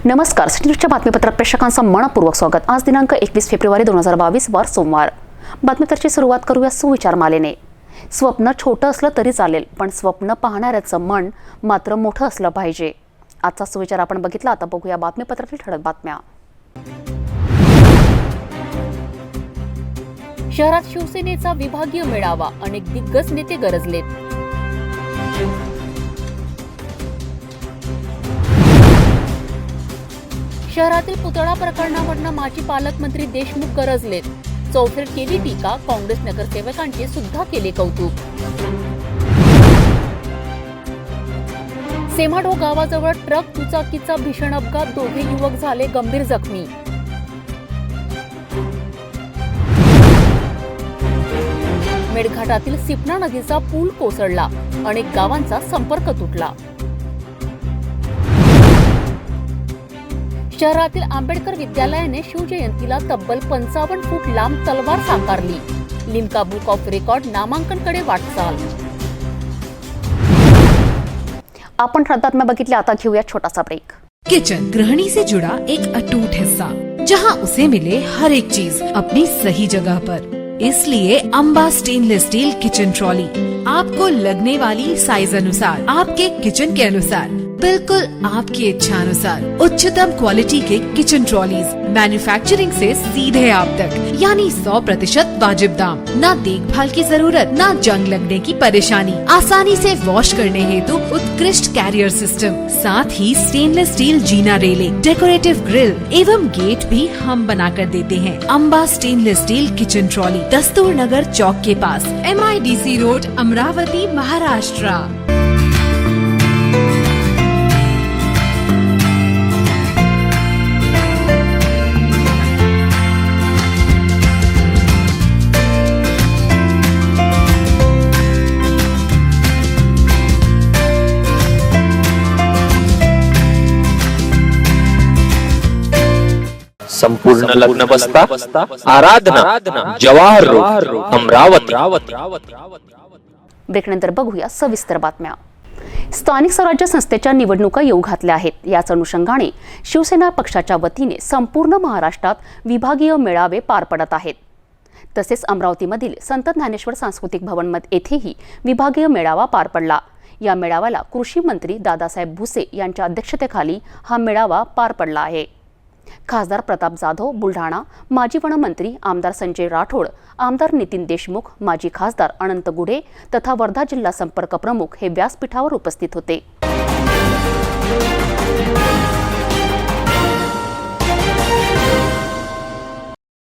नमस्कार, सिटी न्यूजच्या बातमीपत्रात प्रेक्षकांचं मनपूर्वक स्वागत। आज दिनांक 21 फेब्रुवारी 2022 वार सोमवार। बातमीपत्राची सुरुवात करूया सुविचार मालेने। स्वप्न छोटं असलं तरी चालेल, पण स्वप्न पाहणाऱ्याचं मन मात्र मोठं असलं पाहिजे। आजचा सुविचार आपण बघितला, आता बघूया बातमीपत्रातील ठळक बातम्या। शहरात शिवसेनेचा विभागीय मेळावा, अनेक दिग्गज नेते गरजलेत। शहरातील पुतळा प्रकरणावरनं माजी पालकमंत्री देशमुख गरजलेत। चौफेर केली टीका, काँग्रेस नगरसेवकांचे सुद्धा केले कौतुक। सेमाडो गावाजवळ ट्रक दुचाकीचा भीषण अपघात, दोघे युवक झाले गंभीर जखमी। मेळघाटातील सिपना नदीचा पूल कोसळला, अनेक गावांचा संपर्क तुटला। शहरातील आंबेडकर विद्यालयाने शिवजयंतीला तब्बल 55 फूट लांब तलवार साकारली। लिम्का बुक ऑफ रेकॉर्ड नामांकनकडे वाटचाल। आपण ठळक बातम्या बघितल्या, आता घेऊया छोटासा ब्रेक। किचन गृहिणी से जुड़ा एक अटूट हिस्सा, जहां उसे मिले हर एक चीज अपनी सही जगह पर। इसलिए Amba stainless steel kitchen trolley आपको लगने वाली साइज अनुसार, आपके किचन के अनुसार, बिल्कुल आपकी इच्छा अनुसार उच्चतम क्वालिटी के किचन ट्रॉलीज मैन्युफैक्चरिंग से सीधे आप तक, यानी 100% वाजिब दाम। ना देखभाल की जरूरत, ना जंग लगने की परेशानी, आसानी से वॉश करने हेतु उत्कृष्ट कैरियर सिस्टम, साथ ही स्टेनलेस स्टील जीना रेलिंग, डेकोरेटिव ग्रिल एवं गेट भी हम बना कर देते हैं। Amba stainless steel kitchen trolley, Dastur Nagar चौक के पास, MIDC रोड, अमरावती, महाराष्ट्र। संपूर्ण लग्न बसता आराधना जवाहर रोड अमरावती। ब्रेकनंतर बघूया सविस्तर बातम्या। स्थानिक स्वराज्य संस्थेच्या निवडणुका येऊ घातल्या आहेत। याच अनुषंगाने शिवसेना पक्षाच्या वतीने संपूर्ण महाराष्ट्रात विभागीय मेळावे पार पडत आहेत। तसेच अमरावतीमधील संत ज्ञानेश्वर सांस्कृतिक भवन येथेही विभागीय मेळावा पार पडला। या मेळाव्याला कृषी मंत्री दादासाहेब भुसे यांच्या अध्यक्षतेखाली हा मेळावा पार पडला आहे। खासदार प्रताप जाधव बुलढाणा, माजी वनमंत्री आमदार संजय राठोड, आमदार नितीन देशमुख, माजी खासदार अनंत गुढे तथा वर्धा जिल्हा संपर्क प्रमुख हे व्यासपीठावर उपस्थित होते।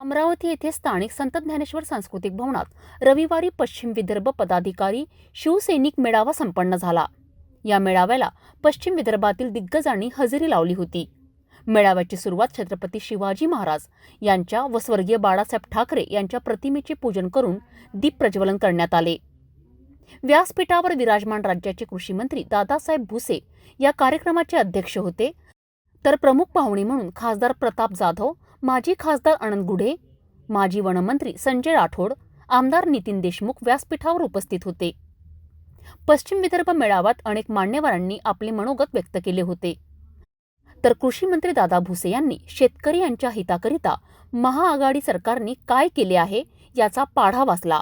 अमरावती येथे स्थानिक संत ज्ञानेश्वर सांस्कृतिक भवनात रविवारी पश्चिम विदर्भ पदाधिकारी शिवसैनिक मेळावा संपन्न झाला। या मेळाव्याला पश्चिम विदर्भातील दिग्गजांनी हजेरी लावली होती। मेळाव्याची सुरुवात छत्रपती शिवाजी महाराज यांच्या व स्वर्गीय बाळासाहेब ठाकरे यांच्या प्रतिमेचे पूजन करून दीप प्रज्वलन करण्यात आले। व्यासपीठावर विराजमान राज्याचे कृषी मंत्री दादासाहेब भुसे या कार्यक्रमाचे अध्यक्ष होते, तर प्रमुख पाहुणे म्हणून खासदार प्रताप जाधव, माजी खासदार अनंत गुढे, माजी वनमंत्री संजय राठोड, आमदार नितीन देशमुख व्यासपीठावर उपस्थित होते। पश्चिम विदर्भ मेळाव्यात अनेक मान्यवरांनी आपले मनोगत व्यक्त केले होते, तर कृषी मंत्री दादा भुसे यांनी शेतकरी यांच्या हिताकरिता महाआघाडी सरकारने काय केले आहे याचा पाढा वाचला।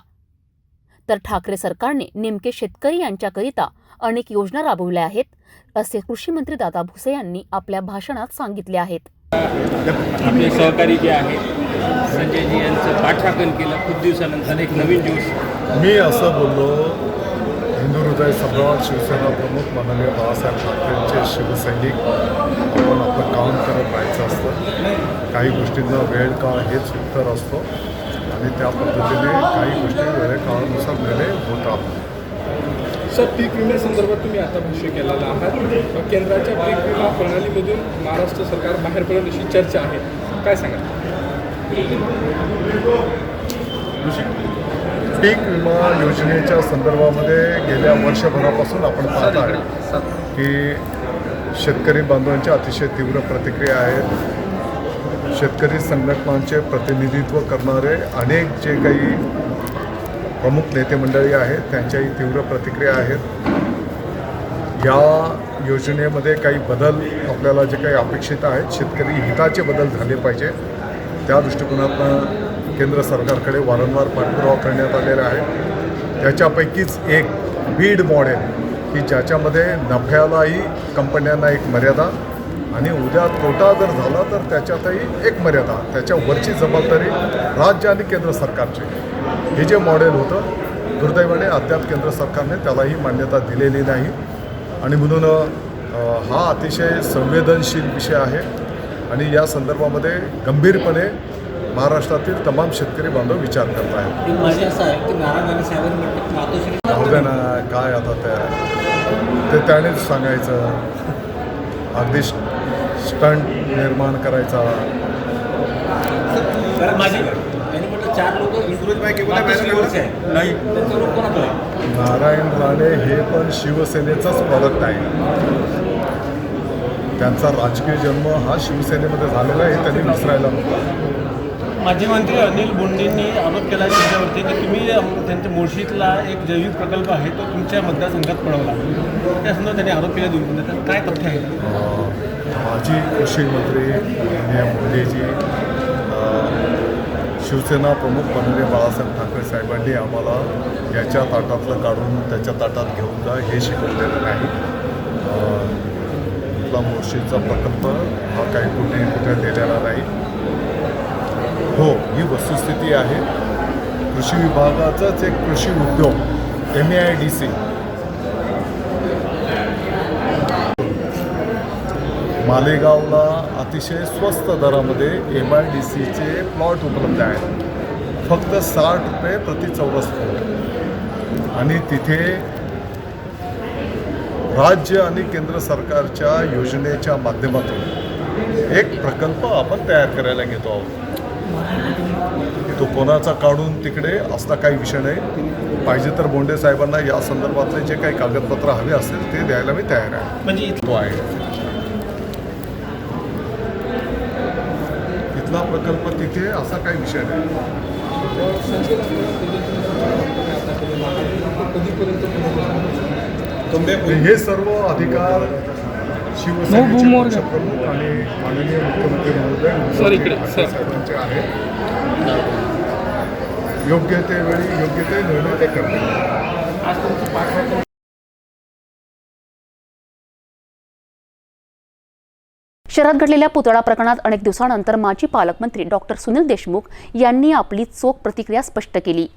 तर ठाकरे सरकारने नेमके शेतकरी यांच्याकरिता अनेक योजना राबवल्या आहेत, असे कृषी मंत्री दादा भुसे यांनी आपल्या भाषणात सांगितले आहेत। आपले सहकारी जे आहेत संजयजी यांचं पाठराखण केलं, खूप दिवसानंतर एक नवीन दिवस मी असं बोललो, हिंदू हृदय सम्राट शिवसेना प्रमुख माननीय बाळासाहेब ठाकरेंचे शिवसैनिक आपण आपलं काम करत राहायचं असतं। काही गोष्टींना वेळ काळ हेच उत्तर असतो आणि त्या पद्धतीने काही गोष्टी वेळे काळानुसार निर्णय होतात। सर, पीक विम्यासंदर्भात तुम्ही आता भाष्य केलेला आहात। केंद्राच्या पीक विमा प्रणालीमधून महाराष्ट्र सरकार बाहेर पडेल अशी चर्चा आहे, काय सांगा? पीक विमा योजनेच्या संदर्भामध्ये गेल्या वर्षभरापासून आपण पाहत आहे की शेतकरी बांधवांच्या अतिशय तीव्र प्रतिक्रिया आहेत। शेतकरी संघटनांचे प्रतिनिधित्व करणारे अनेक जे काही प्रमुख नेते मंडळी आहेत त्यांच्याही तीव्र प्रतिक्रिया आहेत। या योजनेमध्ये काही बदल आपल्याला जे काही अपेक्षित आहेत, शेतकरी हिताचे बदल झाले पाहिजे, त्या दृष्टिकोनातून केंद्र सरकारकडे वारंवार पाठपुरावा करण्यात आलेला आहे. त्याच्यापैकीच एक बीड मॉडेल की ज्याच्यामध्ये नफ्यालाही कंपन्यांना एक मर्यादा आणि उद्या तोटा जर झाला तर त्याच्यातही एक मर्यादा, त्याच्यावरची जबाबदारी राज्य आणि केंद्र सरकारची, हे जे मॉडेल होतं दुर्दैवाने अद्याप केंद्र सरकारने त्यालाही मान्यता दिलेली नाही. आणि म्हणून हा अतिशय संवेदनशील विषय आहे आणि या संदर्भामध्ये गंभीरपणे महाराष्ट्रातील तमाम शेतकरी बांधव विचार करत आहेत. माझे असं आहे की नारायण राणे साहेबांनी मातोश्री होतं ना काय आता ते त्यानेच सांगायचं, अगदी स्टंट निर्माण करायचा. माझे त्यांनी म्हटलं 4 लोक मातोश्रीवरचे आहे नाही त्यांचा रोग कोणाचा आहे? नारायण राणे हे पण शिवसेनेचंच प्रॉडक्ट आहे. त्यांचा राजकीय जन्म हा शिवसेनेमध्ये झालेला आहे, हे त्यांनी विसरायला नको. माजी मंत्री अनिल बोंडेंनी आरोप केला त्याच्यावरती की तुम्ही त्यांच्या मुळशीतला एक जैविक प्रकल्प आहे तो तुमच्या मतदारसंघात पडवला, त्या संदर्भात त्यांनी आरोप केला देऊन तर काय तथ्य आहे? माजी कृषी मंत्री माननीय मुंडेजी, शिवसेना प्रमुख माननीय बाळासाहेब ठाकरे साहेबांनी आम्हाला याच्या ताटातलं काढून त्याच्या ताटात घेऊन जा हे शिकवलेलं नाही. आपला मुळशीचा प्रकल्प हा काही कुठे दिलेला नाही. हो, ही वस्तुस्थिती आहे. कृषी विभागाचाच एक कृषी उद्योग MIDC मालेगावला अतिशय स्वस्त दरामध्ये MIDCचे प्लॉट उपलब्ध आहेत, फक्त 60 रुपये प्रति चौरस फूट. आणि तिथे राज्य आणि केंद्र सरकारच्या योजनेच्या माध्यमातून एक प्रकल्प आपण तयार करायला घेतो आहोत. तो कोणाचा काढून तिकडे असला काही विषय नाही. पाहिजे तर बोंडे साहेबांना या संदर्भातले जे काही कागदपत्र हवे असतील ते द्यायला मी तयार आहे. म्हणजे तो आहे तिथला प्रकल्प, तिथे असा काही विषय नाही. हे सर्व अधिकार शिवसेनेचे पक्षप्रमुख आणि माननीय मुख्यमंत्री महोदय साहेबांचे आहेत. योग्य ते वेळी योग्य ते निर्णय ते करतील. शहरात घडलेल्या पुतळा प्रकरणात अनेक दिवसानंतर माजी पालकमंत्री डॉक्टर सुनील देशमुख यांनी आपली चोख प्रतिक्रिया स्पष्ट केली.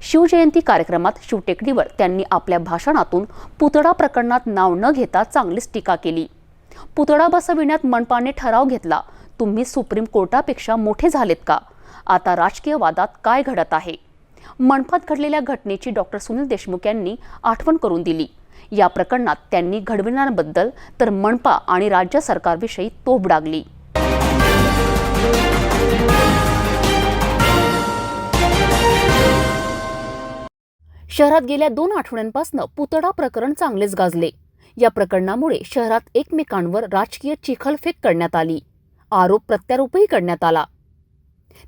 शिवजयंती कार्यक्रमात शिवटेकडीवर त्यांनी आपल्या भाषणातून पुतळा प्रकरणात नाव न घेता चांगलीच टीका केली. पुतळा बसविण्यात मनपाने ठराव घेतला, तुम्ही सुप्रीम कोर्टापेक्षा मोठे झालेत का? आता राजकीय वादात काय घडत आहे? मनपात घडलेल्या घटनेची डॉक्टर सुनील देशमुख यांनी आठवण करून दिली. या प्रकरणात त्यांनी घडविणाऱ्यांबद्दल तर मनपा आणि राज्य सरकारविषयी तोफ डागली. शहरात गेल्या 2 आठवड्यांपासून पुतळा प्रकरण चांगलेच गाजले. या प्रकरणामुळे शहरात एकमेकांवर राजकीय चिखलफेक करण्यात आली, आरोप प्रत्यारोपही करण्यात आला.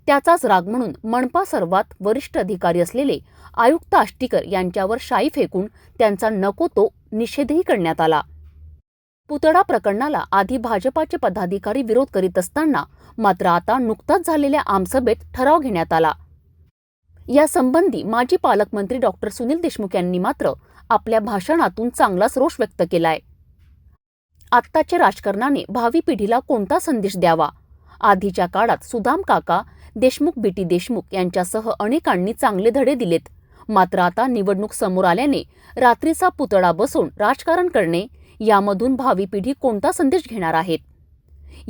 त्याचाच राग म्हणून मनपा सर्वात वरिष्ठ अधिकारी असलेले आयुक्त आष्टीकर यांच्यावर शाई फेकून त्यांचा नको तो निषेधही करण्यात आला. पुतळा प्रकरणाला आधी भाजपाचे पदाधिकारी विरोध करीत असताना मात्र आता नुकताच झालेल्या आमसभेत ठराव घेण्यात आला. या संबंधी माजी पालकमंत्री डॉक्टर सुनील देशमुख यांनी मात्र आपल्या भाषणातून चांगलाच रोष व्यक्त केलाय. आत्ताच्या राजकारणाने भावी पिढीला कोणता संदेश द्यावा? आधीच्या काळात सुदाम काका, देशमुख बीटी देशमुख यांच्यासह अनेकांनी चांगले धडे दिलेत. मात्र आता निवडणूक समोर आल्याने रात्रीचा पुतळा बसवून राजकारण करणे, यामधून भावी पिढी कोणता संदेश घेणार आहेत?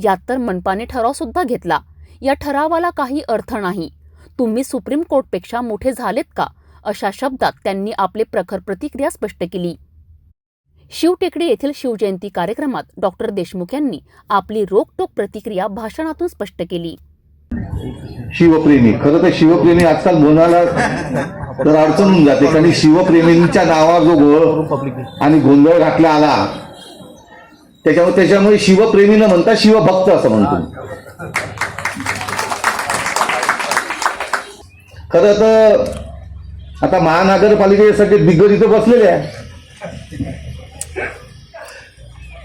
यात तर मनपाने ठराव सुद्धा घेतला. या ठरावाला काही अर्थ नाही. तुम्ही सुप्रीम कोर्टपेक्षा मोठे झालेत का? अशा शब्दात त्यांनी आपले प्रखर प्रतिक्रिया स्पष्ट केली. शिवटेकडी येथील शिवजयंती कार्यक्रमात डॉक्टर देशमुख यांनी आपली रोखठोक प्रतिक्रिया भाषणातून स्पष्ट केली. शिवप्रेमी, खरं तर शिवप्रेमी आजकाल बोलायला तर अडचण होऊन जाते, कारण शिवप्रेमींच्या नावावर जो गोळ आणि गोंधळ घातला आला त्याच्यामुळे शिवप्रेमी न म्हणता शिवभक्त असं म्हणतो. खरं तर आता महानगरपालिकेचे सगळे दिग्गज इथं बसलेले आहे.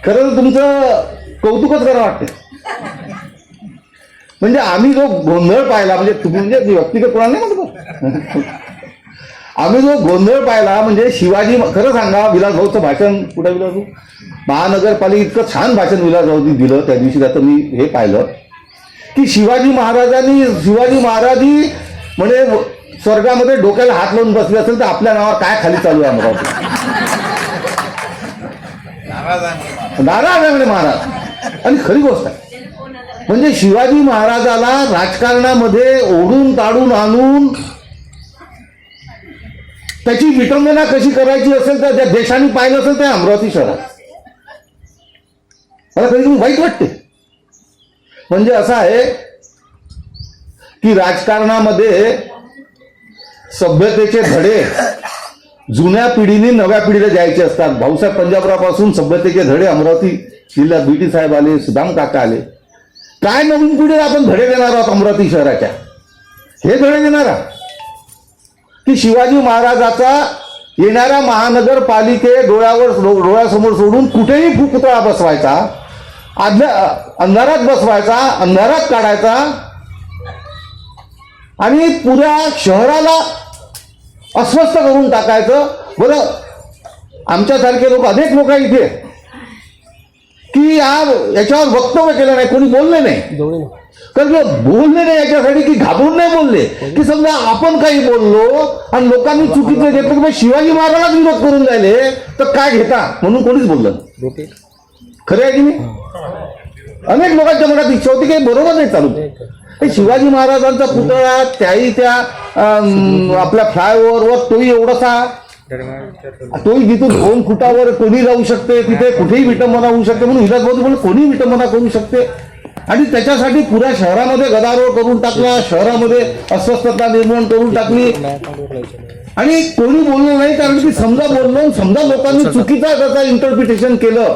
खरं तर तुमचं कौतुकच करावं वाटतं. म्हणजे आम्ही जो गोंधळ पाहिला, म्हणजे तुम्ही म्हणजे व्यक्तिगत कोणाला नाही म्हणतो, आम्ही जो गोंधळ पाहिला म्हणजे शिवाजी, खरं सांगा विलासभाऊचं भाषण कुठे विलासभाऊ महानगरपालिका इतकं छान भाषण विलासभाऊनी दिलं त्या दिवशी. त्याचं मी हे पाहिलं की शिवाजी महाराजी म्हणजे स्वर्गामध्ये डोक्याला हात लावून बसले असेल तर आपल्या नावावर काय खाली चालू आहे अमरावती. नाराज आहे म्हणजे महाराज. आणि खरी गोष्ट आहे म्हणजे शिवाजी महाराजाला राजकारणामध्ये ओढून ताडून आणून त्याची विटंबना कशी करायची असेल तर ज्या देशाने पाहिलं असेल ते अमरावती शहरात. मला कधी वाईट वाटते. म्हणजे असं आहे की राजकारणामध्ये सभ्यतेचे धडे जुन्या पिढीने नव्या पिढीला द्यायचे असतात. भाऊसाहेब पंजाबरावपासून सभ्यतेचे धडे अमरावती जिल्ह्यात बीटी साहेब आले, सुदाम काका आले. काय नवीन पिढीला आपण धडे देणार आहोत अमरावती शहराच्या? हे धडे देणार आहोत की शिवाजी महाराजाचा येणाऱ्या महानगरपालिके डोळ्यासमोर सोडून कुठेही पुतळा बसवायचा, अंधारात बसवायचा, अंधारात काढायचा आणि पुऱ्या शहराला अस्वस्थ करून टाकायचं. बरं, आमच्यासारखे लोक, अनेक लोक इथे की याच्यावर वक्तव्य केलं नाही, कोणी बोलले नाही. कारण बोलले नाही याच्यासाठी की घाबरून नाही बोलले, की समजा आपण काही बोललो आणि लोकांनी चुकीचं घेतलं की शिवाजी महाराजांना विरोध करून राहिले तर काय घेता म्हणून कोणीच बोललं. खरं आहे की नाही? अनेक लोकांच्या मनात इच्छा होती की बरोबर नाही चालू. शिवाजी महाराजांचा पुतळा त्याही त्या आपल्या फ्लायओव्हरवर तोही एवढासा, तोही जिथून 2 फुटावर कोणी जाऊ शकते, तिथे कुठेही विटंबना होऊ शकते म्हणून विलासभाऊ म्हणून कोणी विटंबना करू शकते. आणि त्याच्यासाठी पुऱ्या शहरामध्ये गदारोळ करून टाकला, शहरामध्ये अस्वस्थता निर्माण करून टाकली आणि कोणी बोललं नाही. कारण की समजा बोललो, समजा लोकांनी चुकीचा त्याचा इंटरप्रिटेशन केलं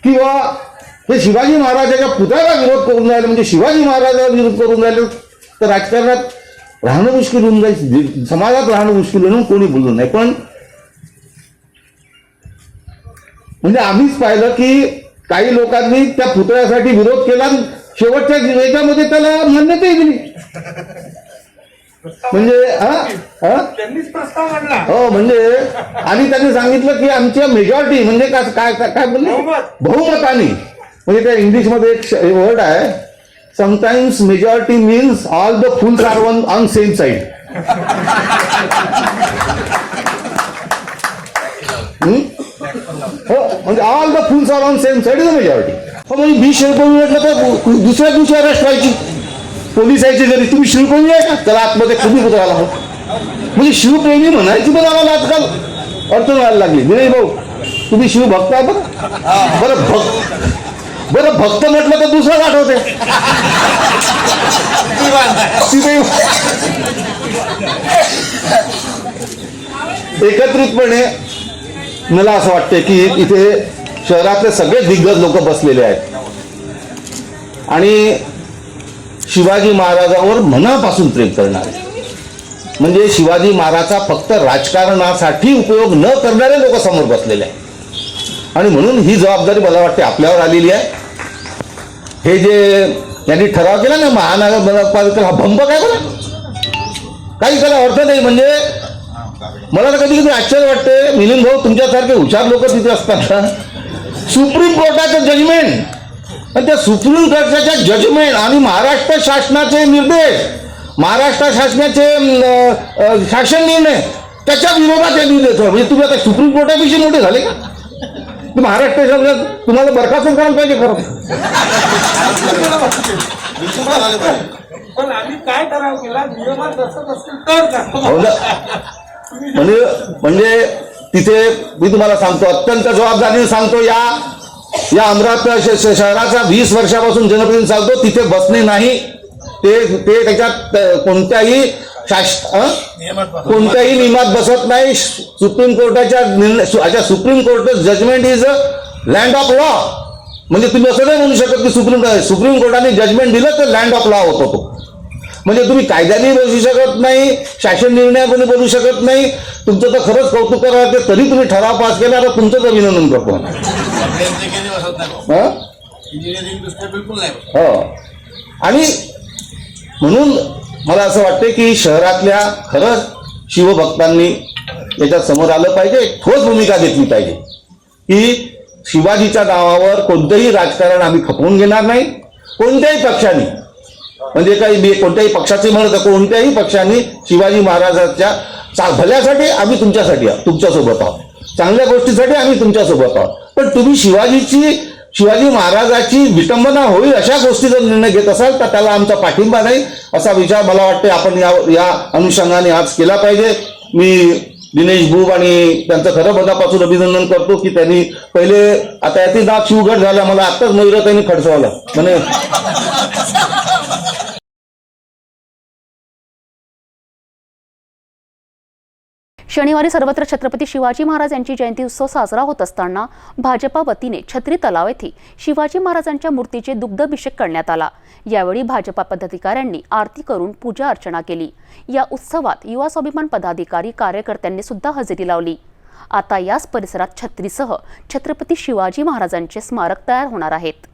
किंवा हे शिवाजी महाराजाच्या पुतळ्याला विरोध करून राहिले म्हणजे शिवाजी महाराजाला विरोध करून राहिले तर राजकारणात राहणं मुश्किल होऊन जाईल, समाजात राहणं मुश्किल होऊन कोणी बोललं नाही. पण म्हणजे आम्हीच पाहिलं की काही लोकांनी त्या पुतळ्यासाठी विरोध केला, शेवटच्या याच्यामध्ये त्याला मान्यताही दिली. म्हणजे त्यांनीच प्रस्ताव मांडला. हो म्हणजे आणि त्यांनी सांगितलं की आमच्या मेजॉरिटी म्हणजे काय काय बोलले, बहुमताने. म्हणजे त्या इंग्लिशमध्ये एक वर्ड आहे, sometimes majority means all the fools are on same side. हो म्हणजे all the fools are on same side is the majority. हो म्हणजे मी शिवप्रेमी म्हटलं तर दुसऱ्या दिवशी अरेस्ट व्हायची पोलिसांची. जरी तुम्ही शिवप्रेमी आहे का त्याला आतमध्ये कमी पुतळाला हो म्हणजे शिवप्रेमी म्हणायची पण आम्हाला आजकाल अडचण व्हायला लागली. विनय भाऊ तुम्ही शिवभक्त आहे बरं. बरं भक्त म्हटलं तर दुसरंच आठवते. एकत्रितपणे मला असं वाटतं की इथे शहरातले सगळे दिग्गज लोक बसलेले आहेत आणि शिवाजी महाराजांवर मनापासून प्रेम करणारे, म्हणजे शिवाजी महाराजाचा फक्त राजकारणासाठी उपयोग न करणारे लोक समोर बसलेले आहेत. आणि म्हणून ही जबाबदारी मला वाटते आपल्यावर आलेली आहे. हे जे यांनी ठराव केला ना महानगरपालिकेला, हा भंप काय बरं, काही त्याला अर्थ नाही. म्हणजे मला तर कधी कधी आश्चर्य वाटते, मिलिंद भाऊ तुमच्यासारखे हुशार लोक तिथे असतात ना, सुप्रीम कोर्टाचं जजमेंट आणि त्या सुप्रीम कोर्टाच्या जजमेंट आणि महाराष्ट्र शासनाचे निर्देश, महाराष्ट्र शासनाचे शासन निर्णय त्याच्या विरोधात यांनी देतो. म्हणजे तुम्ही आता सुप्रीम कोर्टापेक्षा मोठे झाले का? महाराष्ट्र शासनात तुम्हाला बरखास्त करायला पाहिजे खरं. पण आम्ही काय ठराव केला, नियमात बसत असतील तर म्हणजे तिथे मी तुम्हाला सांगतो, अत्यंत जबाबदारीने सांगतो, या अमरावती शहराचा 20 वर्षापासून जनप्रतिनिधी सांगतो, तिथे बसणे नाही. ते त्याच्यात कोणत्याही नियमात बसत नाही. सुप्रीम कोर्टाच्या supreme court judgment is a land of law. म्हणजे तुम्ही असं नाही म्हणू शकत की सुप्रीम कोर्टाने जजमेंट दिलं तर लँड ऑफ लॉ होतो तो. म्हणजे तुम्ही कायद्याने बसू शकत नाही, शासन निर्णयाने बोलू शकत नाही. तुमचं तर खरंच कौतुक करावं तरी तुम्ही ठराव पास केला तर तुमचं तर अभिनंदन करतो. अभियांत्रिकीने बसत नाही भाऊ. हं? इंजिनिअरिंग दृष्ट्या बिलकुल नाही बसत. हो. आणि म्हणून मला असं वाटतं की शहरातल्या खरंच शिवभक्तांनी याच्यात समोर आलं पाहिजे, एक ठोस भूमिका घेतली पाहिजे की शिवाजीच्या नावावर कोणतंही राजकारण आम्ही खपवून घेणार नाही. कोणत्याही पक्षाने, म्हणजे काही कोणत्याही पक्षाचे म्हणत, कोणत्याही पक्षाने शिवाजी महाराजांच्या भल्यासाठी आम्ही तुमच्यासोबत आहोत, चांगल्या गोष्टीसाठी आम्ही तुमच्यासोबत आहोत. पण तुम्ही शिवाजी महाराजाची विटंबना होईल अशा गोष्टी जर निर्णय घेत असाल तर त्याला आमचा पाठिंबा नाही, असा विचार मला वाटते आपण या अनुषंगाने आज केला पाहिजे. मी दिनेश बुब आणि त्यांचं खरं मनापासून अभिनंदन करतो की त्यांनी पहिले, आता याचे नाव शिवगड झाला, मला आत्ताच मयुराताईंनी खडसवलं म्हणे. शनिवारी सर्वत्र छत्रपती शिवाजी महाराज यांची जयंती उत्सव साजरा होत असताना भाजपा वतीने छत्री तलाव येथे शिवाजी महाराजांच्या मूर्तीचे दुग्धाभिषेक करण्यात आला. यावेळी भाजपा पदाधिकाऱ्यांनी आरती करून पूजा अर्चना केली. या उत्सवात युवा स्वाभिमान पदाधिकारी कार्यकर्त्यांनी सुद्धा हजेरी लावली. आता याच परिसरात छत्रीसह छत्रपती शिवाजी महाराजांचे स्मारक तयार होणार आहेत.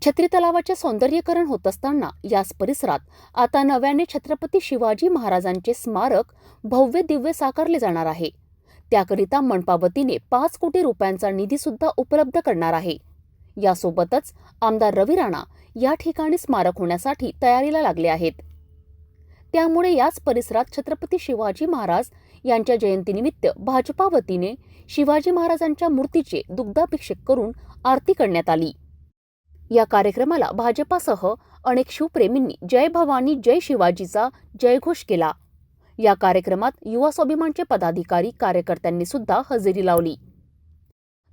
छत्री तलावाचे सौंदर्यीकरण होत असताना याच परिसरात आता नव्याने छत्रपती शिवाजी महाराजांचे स्मारक भव्य दिव्य साकारले जाणार आहे. त्याकरिता मनपा वतीने 5 कोटी रुपयांचा निधी सुद्धा उपलब्ध करणार आहे. यासोबतच आमदार रवी राणा या ठिकाणी स्मारक होण्यासाठी तयारीला लागले आहेत. त्यामुळे याच परिसरात छत्रपती शिवाजी महाराज यांच्या जयंतीनिमित्त भाजपा वतीने शिवाजी महाराजांच्या मूर्तीचे दुग्धाभिषेक करून आरती करण्यात आली. या कार्यक्रमाला भाजपासह अनेक शिवप्रेमींनी जय भवानी जय शिवाजीचा जयघोष केला. या कार्यक्रमात युवा स्वाभिमानचे पदाधिकारी कार्यकर्त्यांनी सुद्धा हजेरी लावली.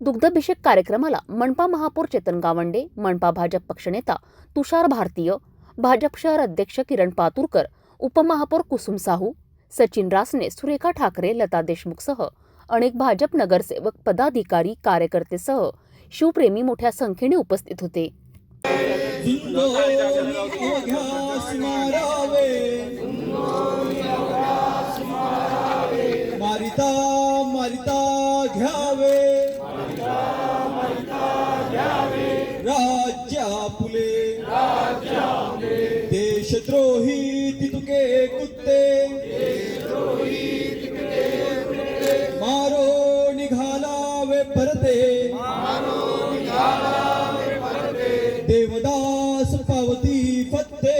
दुग्धाभिषेक कार्यक्रमाला मनपा महापौर चेतन गावंडे, मनपा भाजप पक्षनेता तुषार भारतीय, भाजप शहर अध्यक्ष किरण पातुरकर, उपमहापौर कुसुम साहू, सचिन रासने, सुरेखा ठाकरे, लता देशमुखसह अनेक भाजप नगरसेवक, पदाधिकारी, कार्यकर्तेसह शिवप्रेमी मोठ्या संख्येने उपस्थित होते. मारिता मारिता घ्यावे राज्या फुले देशद्रोही तितुके कुत्ते मारो निघालावे परते देवदास पावती फत्ते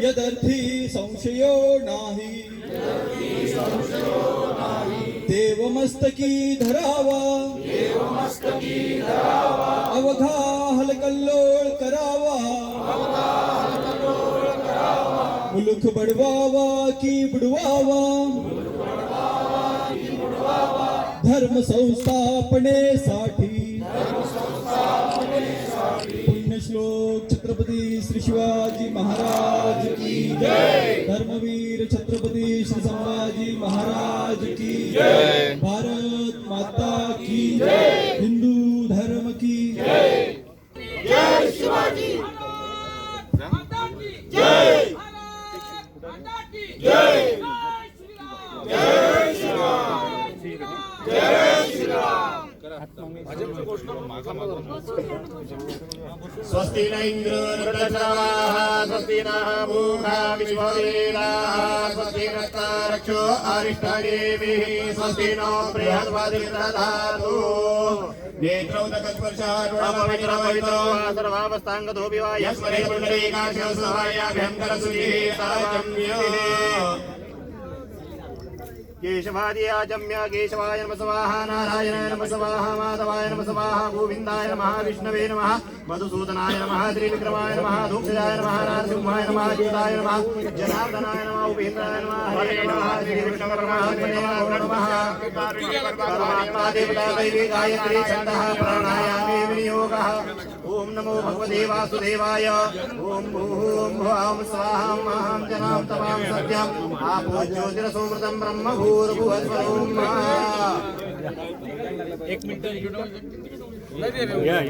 यदर्थी संशयो नाही देवमस्तकी धरावा अवघा हलकल्लोळ करावा मुलुख बडवावा की बुडवावा धर्म संस्थापनेसाठी पुण्यश्लोक छत्रपती श्री शिवाजी महाराज की जय. धर्मवीर छत्रपती श्री संभाजी महाराज की जय. भारत माता की जय. हिंदू धर्म की जय. जय शिवाजी जय जय जय श्रीराम जय श्रीराम. स्वस्ति न इंद्र नृतश्रवाः स्वस्ति नः पूषा विश्ववेदाः स्वस्ति नस्तारक्षो अरिष्टदेवीः स्वस्ति नो बृहस्पतिर्दधातु. नेत्रौदकस्पर्शारुणपवित्रो सर्वावस्थाङ्गतोऽपि वा यस्मरे पुण्डरीकाक्षो सहायाभ्यन्तरसुचिः ताजम्यो केशवादि आजम्य केशवाय नमः स्वाहा नारायणाय नमः स्वाहा माधवाय नमः स्वाहा गोविन्दाय नमः विष्णवे नमः मधुसूदनाय नमः त्रिविक्रमाय नमः धूक्षजाय नमः नरसिंहाय नमः जीताय नमः जनार्दनाय नमः उपेन्द्राय नमः हरे नमः श्री विष्णु परमात्मने नमः. परमात्मा देवता दैवी गायत्री छन्दः प्राणायामे विनियोगः. ओम नमो भगवते वासुदेवाय. ओम भूः भुवः स्वाहा महां जनां तमां सत्यम् आपो ज्योतिरसोमृतं ब्रह्म भूर्भुवस्वरोम. एक मिनिट या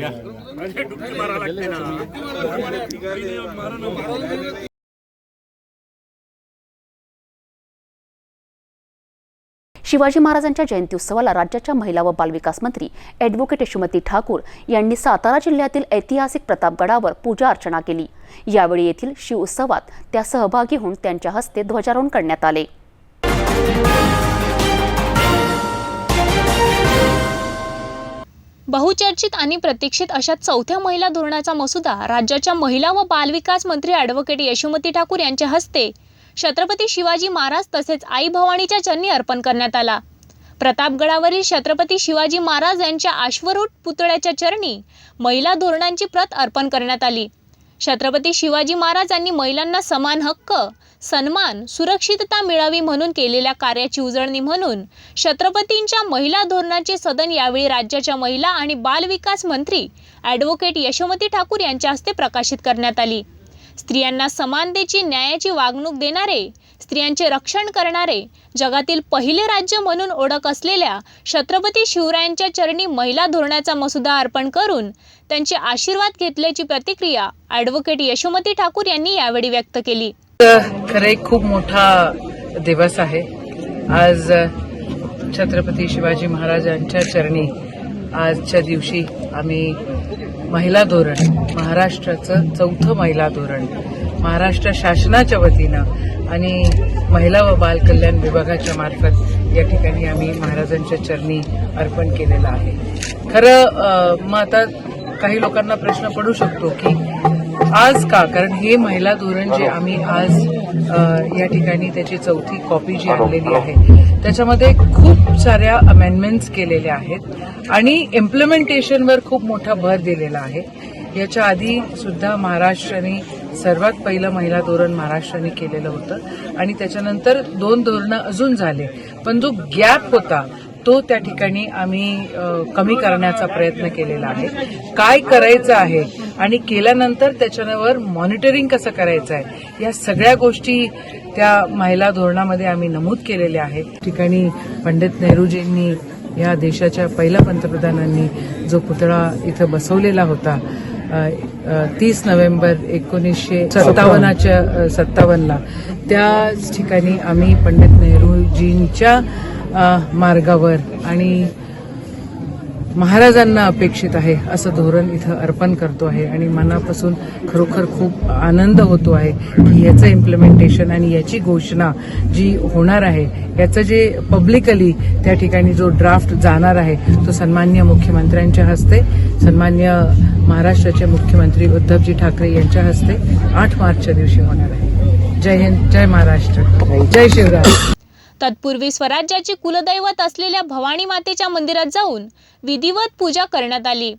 शिवाजी महाराजांच्या जयंती उत्सवाला राज्याच्या महिला व बालविकास मंत्री ॲडव्होकेट यशोमती ठाकूर यांनी सातारा जिल्ह्यातील ऐतिहासिक प्रतापगडावर पूजा अर्चना केली। यावेळी येथील शिव उत्सवात त्या सहभागी होऊन त्यांच्या हस्ते ध्वजारोहण करण्यात आले। बहुचर्चित आणि प्रतीक्षित अशा चौथ्या महिला धोरणाचा मसुदा राज्याच्या महिला व बालविकास मंत्री ॲडव्होकेट यशोमती ठाकूर यांच्या हस्ते छत्रपती शिवाजी महाराज तसेच आई भवानीच्या चरणी अर्पण करण्यात आला। प्रतापगडावरील छत्रपती शिवाजी महाराज यांच्या अश्वरूढ पुतळ्याच्या चरणी महिला धोरणांची प्रत अर्पण करण्यात आली। छत्रपती शिवाजी महाराज यांनी महिलांना समान हक्क, सन्मान, सुरक्षितता मिळावी म्हणून केलेल्या कार्याची उजळणी म्हणून छत्रपतींच्या महिला धोरणाचे सदन यावेळी राज्याच्या महिला आणि बालविकास मंत्री ॲडव्होकेट यशोमती ठाकूर यांच्या हस्ते प्रकाशित करण्यात आली। स्त्रियांना समानतेची, न्यायाची वागणूक देणारे, स्त्रियांचे रक्षण करणारे, जगातील पहिले राज्य म्हणून ओळख असलेल्या छत्रपती शिवरायांच्या चरणी महिला धोरणाचा मसुदा अर्पण करून त्यांचे आशीर्वाद घेतल्याची प्रतिक्रिया ॲडव्होकेट यशोमती ठाकूर यांनी यावेळी व्यक्त केली। खरं एक खूप मोठा दिवस आहे। आज छत्रपती शिवाजी महाराजांच्या चरणी आजच्या दिवशी आम्ही महिला धोरण, महाराष्ट्राचं चौथं महिला धोरण महाराष्ट्र शासनाच्या वतीनं आणि महिला व बाल कल्याण विभागाच्या मार्फत या ठिकाणी आम्ही महाराजांच्या चरणी अर्पण केलेलं आहे। खरं मग आता काही लोकांना प्रश्न पडू शकतो की आज का, कारण हे महिला धोरण जे आम्ही आज या ठिकाणी त्याची चौथी कॉपी जी आणलेली आहे त्याच्यामध्ये खूप साऱ्या अमेंडमेंट्स केलेल्या आहेत आणि इम्प्लिमेंटेशनवर खूप मोठा भर दिलेला आहे। याच्या आधी सुद्धा महाराष्ट्राने सर्वात पहिलं महिला धोरण महाराष्ट्राने केलेलं होतं आणि त्याच्यानंतर 2 धोरणं अजून झाले, पण जो गॅप होता तो त्या ठिकाणी आम्ही कमी करण्याचा प्रयत्न केलेला आहे। काय करायचं आहे आणि केल्यानंतर त्याच्यावर मॉनिटरिंग कसं करायचं आहे या सगळ्या गोष्टी त्या महिला धोरणामध्ये आम्ही नमूद केलेल्या आहेत। ठिकाणी पंडित नेहरूजींनी, या देशाच्या पहिल्या पंतप्रधानांनी जो पुतळा इथं बसवलेला होता 30 नोव्हेंबर 1957 त्याच ठिकाणी आम्ही पंडित नेहरूजींच्या मार्गावर आणि महाराजांना अपेक्षित आहे असं धोरण इथं अर्पण करतो आहे आणि मनापासून खरोखर खूप आनंद होतो आहे की याचं इम्प्लिमेंटेशन आणि याची घोषणा जी होणार आहे, याचं जे पब्लिकली त्या ठिकाणी जो ड्राफ्ट जाणार आहे तो सन्माननीय मुख्यमंत्र्यांच्या हस्ते, सन्माननीय महाराष्ट्राचे मुख्यमंत्री उद्धवजी ठाकरे यांच्या हस्ते 8 मार्चच्या दिवशी होणार आहे। जय हिंद, जय महाराष्ट्र, जय शिवराय। तत्पूर्वी स्वराज्याची कुलदैवत असलेल्या भवानी मातेच्या मंदिरात जाऊन विधिवत पूजा करण्यात आली।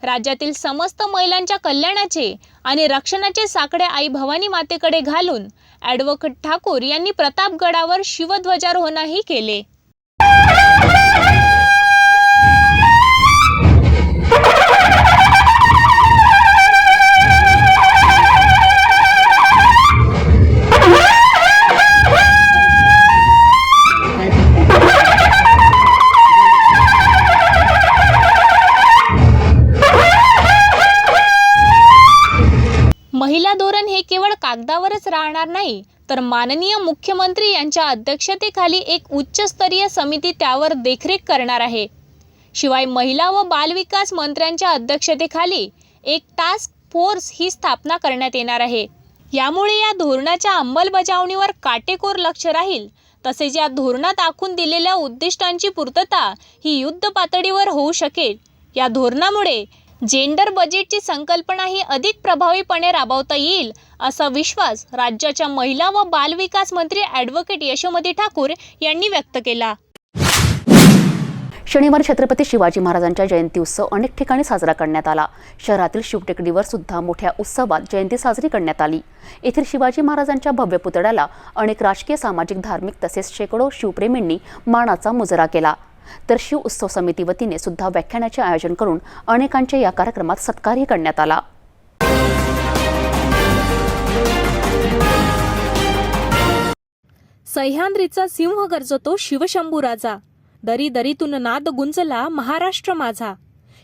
राज्यातील समस्त महिलांच्या कल्याणाचे आणि रक्षणाचे साकडे आई भवानी मातेकडे घालून ॲडव्होकेट ठाकूर यांनी प्रतापगडावर शिवध्वजारोहणही केले। महिला धोरण हे केवळ कागदावरच राहणार नाही, तर माननीय मुख्यमंत्री यांच्या अध्यक्षतेखाली एक उच्चस्तरीय समिती त्यावर देखरेख करणार आहे। शिवाय महिला व बालविकास मंत्र्यांच्या अध्यक्षतेखाली एक टास्क फोर्स ही स्थापना करण्यात येणार आहे। यामुळे या धोरणाच्या अंमलबजावणीवर काटेकोर लक्ष राहील, तसेच या धोरणात आखून दिलेल्या उद्दिष्टांची पूर्तता ही युद्ध पातळीवर होऊ शकेल। या धोरणामुळे जेंडर बजेटची संकल्पना ही अधिक प्रभावीपणे राबवता येईल असा विश्वास राज्याच्या महिला व बालविकास मंत्री ॲडव्होकेट यशोमती ठाकूर यांनी व्यक्त केला। शनिवारी छत्रपती शिवाजी महाराजांच्या जयंती उत्सव अनेक ठिकाणी साजरा करण्यात आला। शहरातील शिवटेकडीवर सुद्धा मोठ्या उत्सवात जयंती साजरी करण्यात आली। येथील शिवाजी महाराजांच्या भव्य पुतळ्याला अनेक राजकीय, सामाजिक, धार्मिक तसेच शेकडो शिवप्रेमींनी मानाचा मुजरा केला। तर शिव उत्सव समिती वतीने सुद्धा व्याख्यानाचे आयोजन करून अनेकांच्या या कार्यक्रमात सत्कारही करण्यात आला। सह्याद्रीचा सिंह गर्जतो शिवशंभू राजा, दरी दरीतून नाद गुंजला महाराष्ट्र माझा।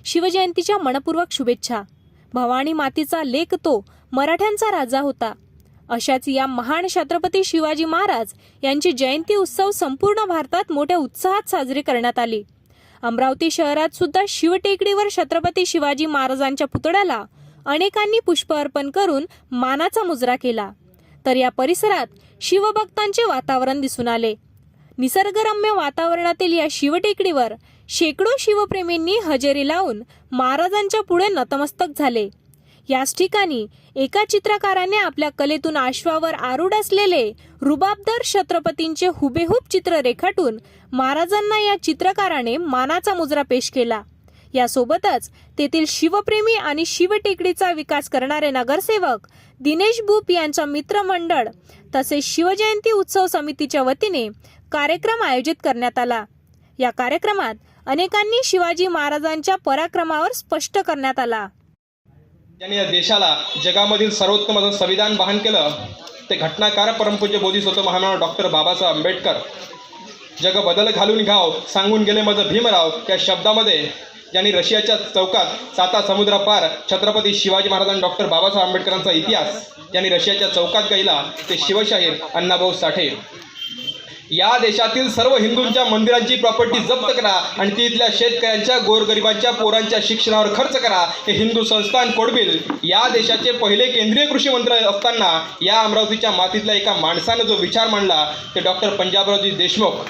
शिवजयंतीच्या मनपूर्वक शुभेच्छा। भवानी मातेचा लेक तो मराठ्यांचा राजा होता। अशाच या महान छत्रपती शिवाजी महाराज यांची जयंती उत्सव संपूर्ण भारतात मोठ्या उत्साहात साजरी करण्यात आली. अमरावती शहरात सुद्धा शिवटेकडीवर छत्रपती शिवाजी महाराजांच्या पुतळ्याला अनेकांनी पुष्प अर्पण करून मानाचा मुजरा केला. तर या परिसरात शिवभक्तांचे वातावरण दिसून आले. निसर्गरम्य वातावरणातील या शिवटेकडीवर शेकडो शिवप्रेमींनी हजेरी लावून महाराजांच्या पुढे नतमस्तक झाले. याच ठिकाणी एका चित्रकाराने आपल्या कलेतून अश्वावर आरूढ असलेले रुबाबदार छत्रपतींचे हुबेहूब चित्र रेखाटून महाराजांना या चित्रकाराने मानाचा मुजरा पेश केला. यासोबतच तेथील शिवप्रेमी आणि शिवटेकडीचा विकास करणारे नगरसेवक दिनेश बुप यांचा मित्रमंडळ तसेच शिवजयंती उत्सव समितीच्या वतीने कार्यक्रम आयोजित करण्यात आला. या कार्यक्रमात अनेकांनी शिवाजी महाराजांच्या पराक्रमावर स्पष्ट करण्यात आला. ज्यांनी या देशाला जगामधील सर्वोत्तम असं संविधान बहाल केलं ते घटनाकार परमपूज्य बोधिसत्व महामानव डॉक्टर बाबासाहेब आंबेडकर. जग बदल घालून घ्याव सांगून गेले माझं भीमराव या शब्दामध्ये ज्यांनी रशियाच्या चौकात 7 समुद्र पार छत्रपती शिवाजी महाराज आणि डॉक्टर बाबासाहेब आंबेडकरांचा इतिहास ज्यांनी रशियाच्या चौकात गायला ते शिवशाहीर अण्णाभाऊ साठे. या देशातील सर्व हिंदूंच्या मंदिरांची प्रॉपर्टी जप्त करा आणि ती इथल्या शेतकऱ्यांच्या गोरगरिबांच्या पोरांच्या शिक्षणावर खर्च करा. हे हिंदू संस्थान कोडबिल या देशाचे पहिले केंद्रीय कृषी मंत्री असताना या अमरावतीच्या मातीतल्या एका माणसानं जो विचार मांडला ते डॉक्टर पंजाबरावजी देशमुख.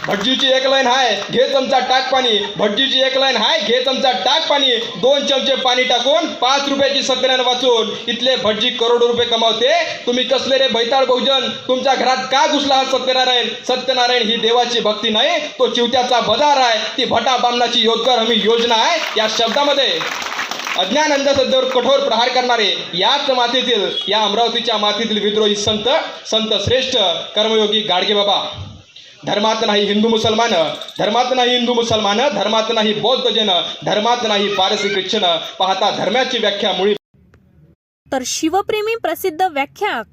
भटजीची एक लाईन आहे घे चमचा टाक पाणी. भटजीची एक लाईन आहे घे चमचा टाक पाणी. 2 चमचे पाणी टाकून 5 रुपयाची सत्यानारायण वाचून इथले भटजी करोडो रुपये कमावते. तुम्ही कसले रे बैताळ बहुजन तुमच्या घरात का घुसला हा सत्यनारायण. सत्यनारायण ही देवाची भक्ती नाही तो चिवत्याचा बाजार आहे. ती भटा बामणाची योद्गार हमी योजना आहे. या शब्दामध्ये अज्ञान अंधश्रद्धेवर कठोर प्रहार करणारे याच मातीतील या अमरावतीच्या मातीतील विद्रोही संत श्रेष्ठ कर्मयोगी गाडगे बाबा. धर्मात नाही हिंदू मुसलमान, धर्मात नाही हिंदू मुसलमान, धर्मात नाही बौद्ध जैन, धर्मात नाही पारसी ख्रिश्चन, पाहता धर्माची व्याख्या मुळी. तर शिवप्रेमी प्रसिद्ध व्याख्याक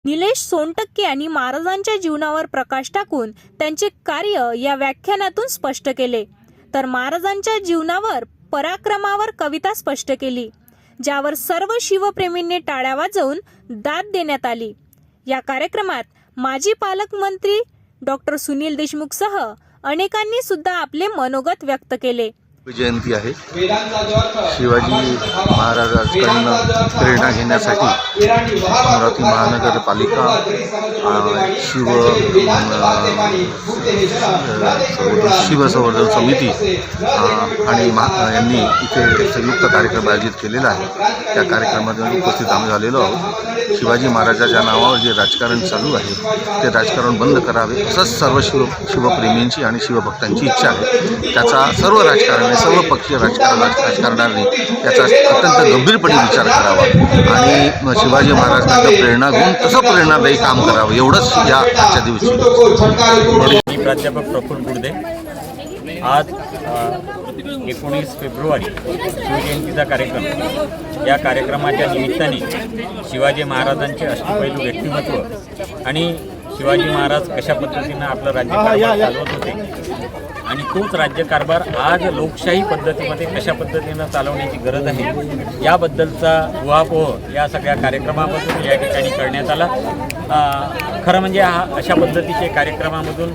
निलेश सोनटक्के यांनी महाराजांच्या जीवनावर प्रकाश टाकून त्यांचे कार्य या व्याख्यानातून स्पष्ट केले. तर महाराजांच्या जीवनावर पराक्रमावर कविता स्पष्ट केली ज्यावर सर्व शिवप्रेमींनी टाळ्या वाजवून दाद देण्यात आली. या कार्यक्रमात माजी पालकमंत्री डॉक्टर सुनील देशमुख सह अनेकांनी सुद्धा आपले मनोगत व्यक्त केले. जयंती आहे. शिवाजी महाराजांकडून प्रेरणा घेण्यासाठी अमरावती महानगरपालिका शिवसंवर्धन समिती आणि यांनी इथे संयुक्त कार्यक्रम आयोजित केलेला आहे. त्या कार्यक्रमामध्ये उपस्थित आम्ही झालेलो आहोत. शिवाजी महाराजांच्या नावावर जे राजकारण चालू आहे ते राजकारण बंद करावे असंच सर्व शिवप्रेमींची आणि शिवभक्तांची इच्छा आहे. त्याचा सर्व राजकारणी सर्व पक्षीय राजकारणाने याचा अत्यंत गंभीरपणे विचार करावा आणि शिवाजी महाराजांना प्रेरणा घेऊन तसं प्रेरणादायी काम करावं एवढंच या आजच्या दिवशी. प्राध्यापक प्रफुल्ल बुडदे. आज 19 फेब्रुवारी शिवजयंतीचा कार्यक्रम. या कार्यक्रमाच्या निमित्ताने शिवाजी महाराजांचे अष्टपैलू व्यक्तिमत्व आणि शिवाजी महाराज कशा पद्धतीनं आपलं राज्यकारभार चालवत होते आणि तोच राज्यकारभार आज लोकशाही पद्धतीमध्ये कशा पद्धतीनं चालवण्याची गरज आहे याबद्दलचा उहापोह या सगळ्या कार्यक्रमामधून या ठिकाणी करण्यात आला. खरं म्हणजे अशा पद्धतीचे कार्यक्रमामधून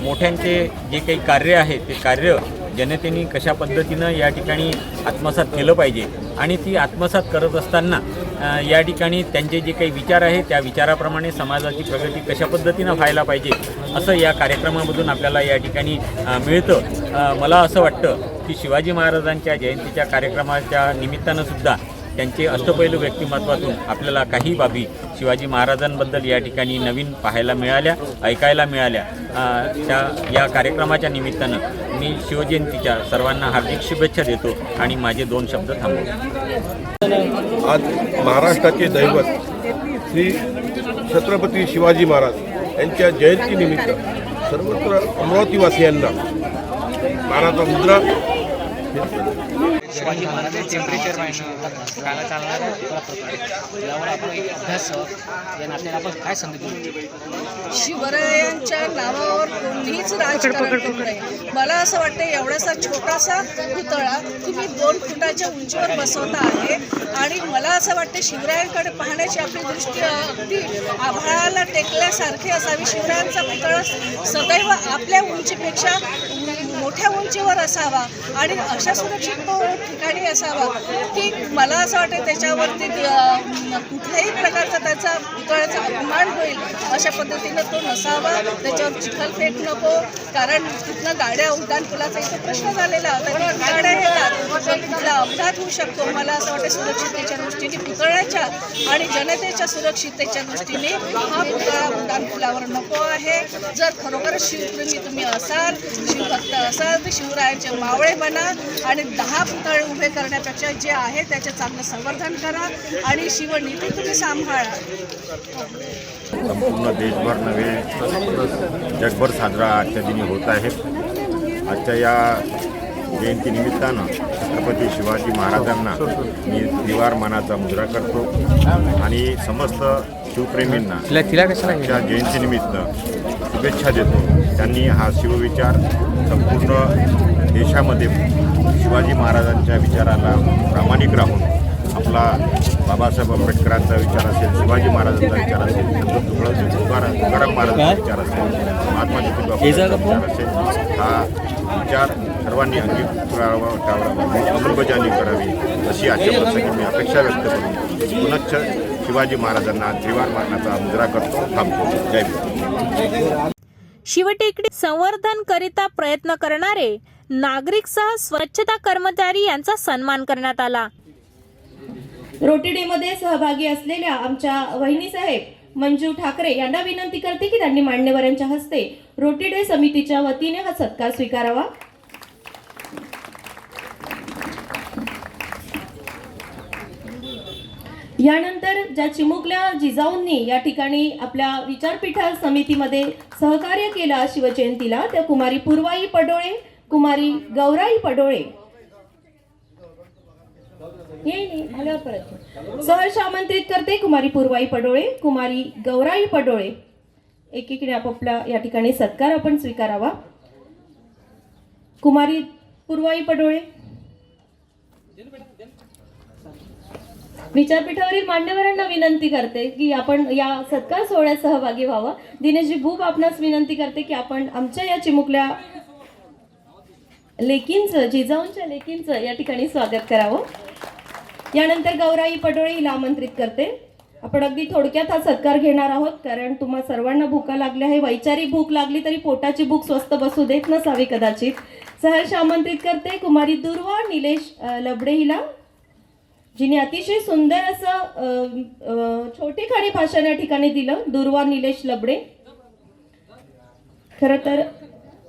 मोठ्यांचे जे काही कार्य आहे ते कार्य जनतेने कशा पद्धतीनं या ठिकाणी आत्मसात केलं पाहिजे आणि ती आत्मसात करत असताना या ठिकाणी त्यांचे जे काही विचार आहे त्या विचाराप्रमाणे समाजाची प्रगती कशा पद्धतीनं व्हायला पाहिजे असं या कार्यक्रमामधून आपल्याला या ठिकाणी मिळतं. मला असं वाटतं की शिवाजी महाराजांच्या जयंतीच्या कार्यक्रमाच्या निमित्तानं सुद्धा त्यांचे अष्टपैलू व्यक्तिमत्वातून आपल्याला काही बाबी शिवाजी महाराजांबद्दल या ठिकाणी नवीन पाहायला मिळाल्या, ऐकायला मिळाल्या. त्या या कार्यक्रमाच्या निमित्तानं मी शिवजयंतीच्या सर्वांना हार्दिक शुभेच्छा देतो आणि माझे 2 शब्द थांबवतो. आज महाराष्ट्राचे दैवत श्री छत्रपती शिवाजी महाराज यांच्या जयंतीनिमित्त सर्वत्र अमरावतीवासियांना मानाचा मुजरा शिवाजी महाराजांचे काला चालणाऱ्या यावर आपण एक अभ्यास या नात्याने आपण काय संधी देऊ? शिवरायांच्या नावावर कोणीच राजकारण करू नये. मला असं वाटतं एवढासा छोटासा पुतळा तुम्ही 2 फुटाच्या उंचीवर बसवता आहे आणि मला असं वाटतं शिवरायांकडे पाहण्याची आपली दृष्टी अगदी आभाळाला टेकल्यासारखी असावी. शिवरायांचा पुतळा सदैव आपल्या उंचीपेक्षा मोठ्या उंचीवर असावा आणि अशा सुरक्षित ठिकाणी असावा की मला असं वाटतं त्याच्यावरती कुठल्याही प्रकारचा त्याचा पुतळ्याचा अपमान होईल अशा पद्धतीनं तो नसावा. त्याच्यावर चिखलफेक नको, कारण तिथनं गाड्या उड्डाणपुलाचा इथं प्रश्न झालेला होता, गाड्या येतात तर कुठला अपघात होऊ शकतो. मला असं वाटतं सुरक्षिततेच्या दृष्टीने पुतळ्याच्या आणि जनतेच्या सुरक्षिततेच्या दृष्टीने हा पुतळा उड्डाणपुलावर नको आहे. जर खरोखरच शिवप्रेमी तुम्ही असाल, शिवभक्त असाल तर शिवरायांचे मावळे बना आणि 10 पुतळे उभे करण्यापेक्षा जे आहे त्याचे चांगलं संवर्धन करा आणि शिवनीती तुम्ही सांभाळा. संपूर्ण देशभर नव्हे जगभर साजरा आजच्या दिनी होत आहे. आजच्या या जयंतीनिमित्तानं छत्रपती शिवाजी महाराजांना मी त्रिवार मानाचा मुजरा करतो आणि समस्त शिवप्रेमींना आजच्या जयंतीनिमित्त शुभेच्छा देतो. त्यांनी हा शिवविचार संपूर्ण देशामध्ये शिवाजी महाराजांच्या विचाराला प्रामाणिक राहून आपला बाबासाहेब आंबेडकरांचा विचार असेल, शिवाजी महाराजांचा विचार असेल, तुकाराम महाराजांचा विचार असेल, महात्मा ज्योतिबा विचार असेल, हा विचार सर्वांनी अंमलबजावणी करावी अशी आजच्या प्रसंगी मी अपेक्षा व्यक्त करून पुनश्च शिवाजी महाराजांना त्रिवार मानाचा मुजरा करतो. थांबतो. जय भीम. शिवटेकडी संवर्धन करिता प्रयत्न करणारे नागरिकसह स्वच्छता कर्मचारी यांचा सन्मान करण्यात आला. रोटी डे मध्ये सहभागी असलेल्या आमच्या वहिनी साहेब मंजू ठाकरे यांना विनंती करते की त्यांनी मान्यवरांच्या हस्ते रोटी डे समितीच्या वतीने हा सत्कार स्वीकारावा. यानंतर ज्या चिमुकल्या जिजाऊंनी या ठिकाणी आपल्या विचारपीठा समितीमध्ये सहकार्य केलं शिवजयंतीला, त्या कुमारी पूर्वाई पडोळे, कुमारी गौराई पडोळे सहर्ष आमंत्रित करते. कुमारी पूर्वाई पडोळे, कुमारी गौराई पडोळे एकीकडे आपापला या ठिकाणी सत्कार आपण स्वीकारावा. कुमारी पूर्वाई पडोळे विचारपीठावरील मान्यवरांना विनंती करते की आपण या सत्कार सोहळ्यात सहभागी व्हावं. दिनेशजी भूप आपणास विनंती करते की आपण आमच्या या चिमुकल्या लेकींचं, जिजाऊंच्या लेकींचं या ठिकाणी स्वागत करावं. यानंतर गौराई पडोळे हिला आमंत्रित करते. आपण अगदी थोडक्यात हा सत्कार घेणार आहोत कारण तुम्हा सर्वांना भूका लागल्या आहे. वैचारिक भूक लागली तरी पोटाची भूक स्वस्त बसू देत नसावी कदाचित. सहर्ष आमंत्रित करते कुमारी दुर्वा निलेश लबडे हिला, जिने अतिशय सुंदर असं छोटेखानी भाषण या ठिकाणी दिलं. दुर्वा निलेश लबडे, खरं तर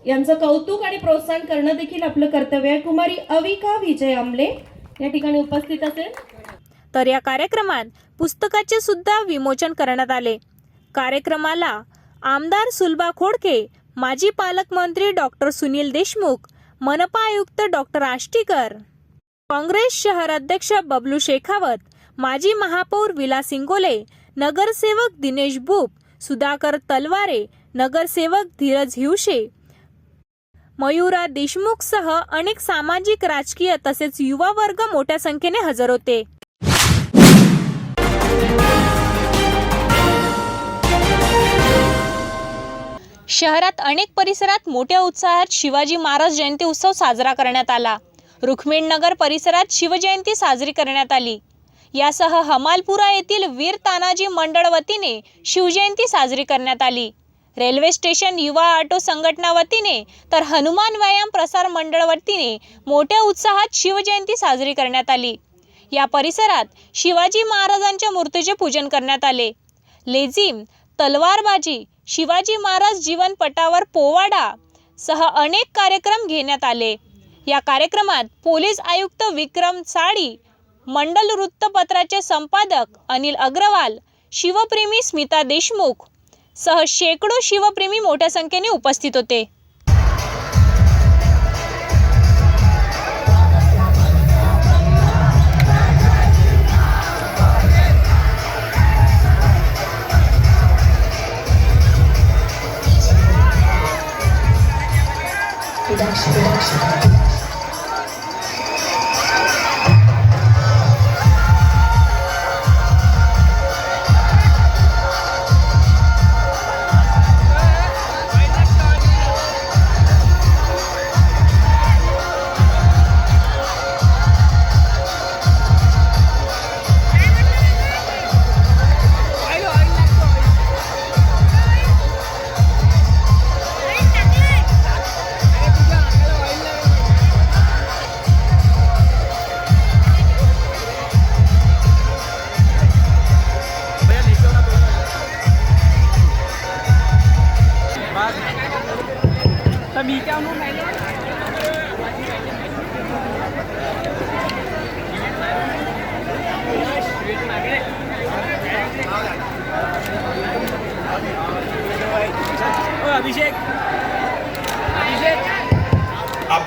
यांचं कौतुक आणि प्रोत्साहन करणं देखील आपलं कर्तव्य आहे. कुमारी अविका विजय आमले या ठिकाणी उपस्थित असेल. तर या कार्यक्रमात पुस्तकाचे सुद्धा विमोचन करण्यात आले. कार्यक्रमाला आमदार सुलभा खोडके, माजी पालकमंत्री डॉक्टर सुनील देशमुख, मनपा आयुक्त डॉक्टर आष्टीकर, काँग्रेस शहर अध्यक्ष बबलू शेखावत, माजी महापौर विलास इंगोले, नगरसेवक दिनेश भूप, सुधाकर तलवारे, नगरसेवक धीरज हिवशे, मयुरा देशमुख सह अनेक सामाजिक, राजकीय तसेच युवा वर्ग मोठ्या संख्येने हजर होते. शहरात अनेक परिसरात मोठ्या उत्साहात शिवाजी महाराज जयंती उत्सव साजरा करण्यात आला. रुक्मिणनगर परिसरात शिवजयंती साजरी करण्यात आली. यासह हमालपुरा येथील वीर तानाजी मंडळ वतीने शिवजयंती साजरी करण्यात आली. रेल्वे स्टेशन युवा ऑटो संघटना वतीने तर हनुमान व्यायाम प्रसार मंडळ वतीने मोठ्या उत्साहात शिवजयंती साजरी करण्यात आली. या परिसरात शिवाजी महाराजांच्या मूर्तीचे पूजन करण्यात आले. लेझिम, तलवारबाजी, शिवाजी महाराज जीवनपटावर पोवाडा सह अनेक कार्यक्रम घेण्यात आले. या कार्यक्रमात पोलीस आयुक्त विक्रम साडी, मंडल वृत्तपत्राचे संपादक अनिल अग्रवाल, शिवप्रेमी स्मिता देशमुख सह शेकडो शिवप्रेमी मोठ्या संख्येने उपस्थित होते.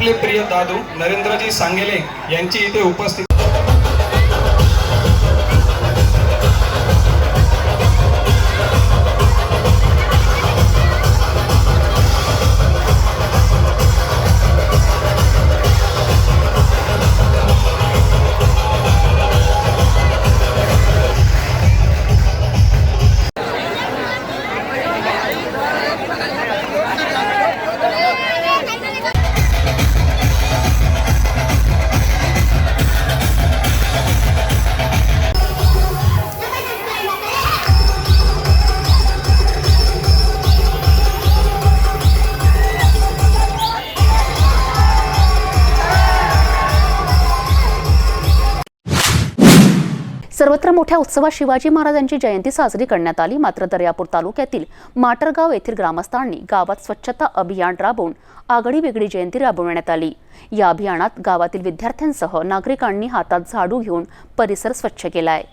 आपले प्रिय दादू नरेंद्रजी सांगेले यांची इथे उपस्थिती. सर्वत्र मोठ्या उत्सवात शिवाजी महाराजांची जयंती साजरी करण्यात आली. मात्र दर्यापूर तालुक्यातील माटरगाव येथील ग्रामस्थांनी गावात स्वच्छता अभियान राबवून आगळी वेगळी जयंती राबवण्यात आली. या अभियानात गावातील विद्यार्थ्यांसह नागरिकांनी हातात झाडू घेऊन परिसर स्वच्छ केलाय.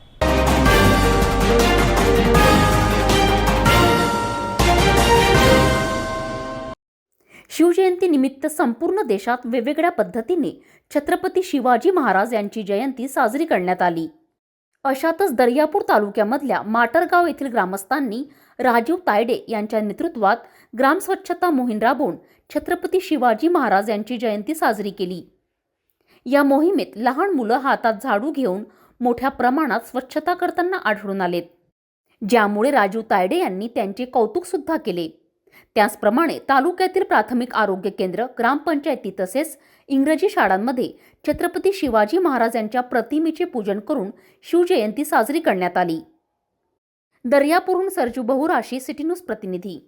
शिवजयंती निमित्त संपूर्ण देशात वेगवेगळ्या पद्धतीने छत्रपती शिवाजी महाराज यांची जयंती साजरी करण्यात आली. अशातच दर्यापूर तालुक्यामधल्या माटरगाव येथील ग्रामस्थांनी राजीव तायडे यांच्या नेतृत्वात ग्रामस्वच्छता मोहीम राबवून छत्रपती शिवाजी महाराज यांची जयंती साजरी केली. या मोहिमेत लहान मुलं हातात झाडू घेऊन मोठ्या प्रमाणात स्वच्छता करताना आढळून आलेत, ज्यामुळे राजीव तायडे यांनी त्यांचे कौतुक सुद्धा केले. त्याचप्रमाणे तालुक्यातील प्राथमिक आरोग्य केंद्र, ग्रामपंचायती तसेच इंग्रजी शाळांमध्ये छत्रपती शिवाजी महाराज यांच्या प्रतिमेचे पूजन करून शिवजयंती साजरी करण्यात आली. दर्यापूरहून सरजू बहुराशी, सिटी न्यूज प्रतिनिधी.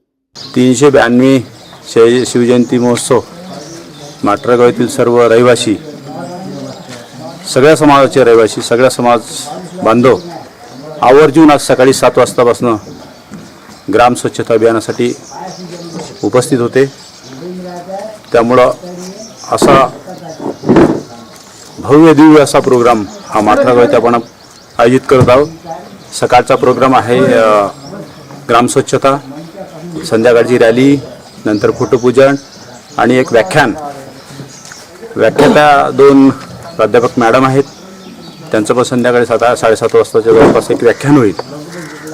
392 शिवजयंती महोत्सव माटरगाव येथील सर्व रहिवासी, सगळ्या समाजाचे रहिवासी, सगळ्या समाज बांधव आवर्जून आज सकाळी 7 वाजतापासून ग्राम स्वच्छता अभियानासाठी उपस्थित होते. त्यामुळं असा भव्य दिव्य असा प्रोग्राम हा माटरगाव येथे आपण आयोजित करत आहोत. सकाळचा प्रोग्राम आहे ग्रामस्वच्छता, संध्याकाळची रॅली, नंतर फोटोपूजन आणि एक व्याख्यान. व्याख्याता 2 प्राध्यापक मॅडम आहेत, त्यांचं पण संध्याकाळी 7:30 वाजताच्या जवळपास एक व्याख्यान होईल.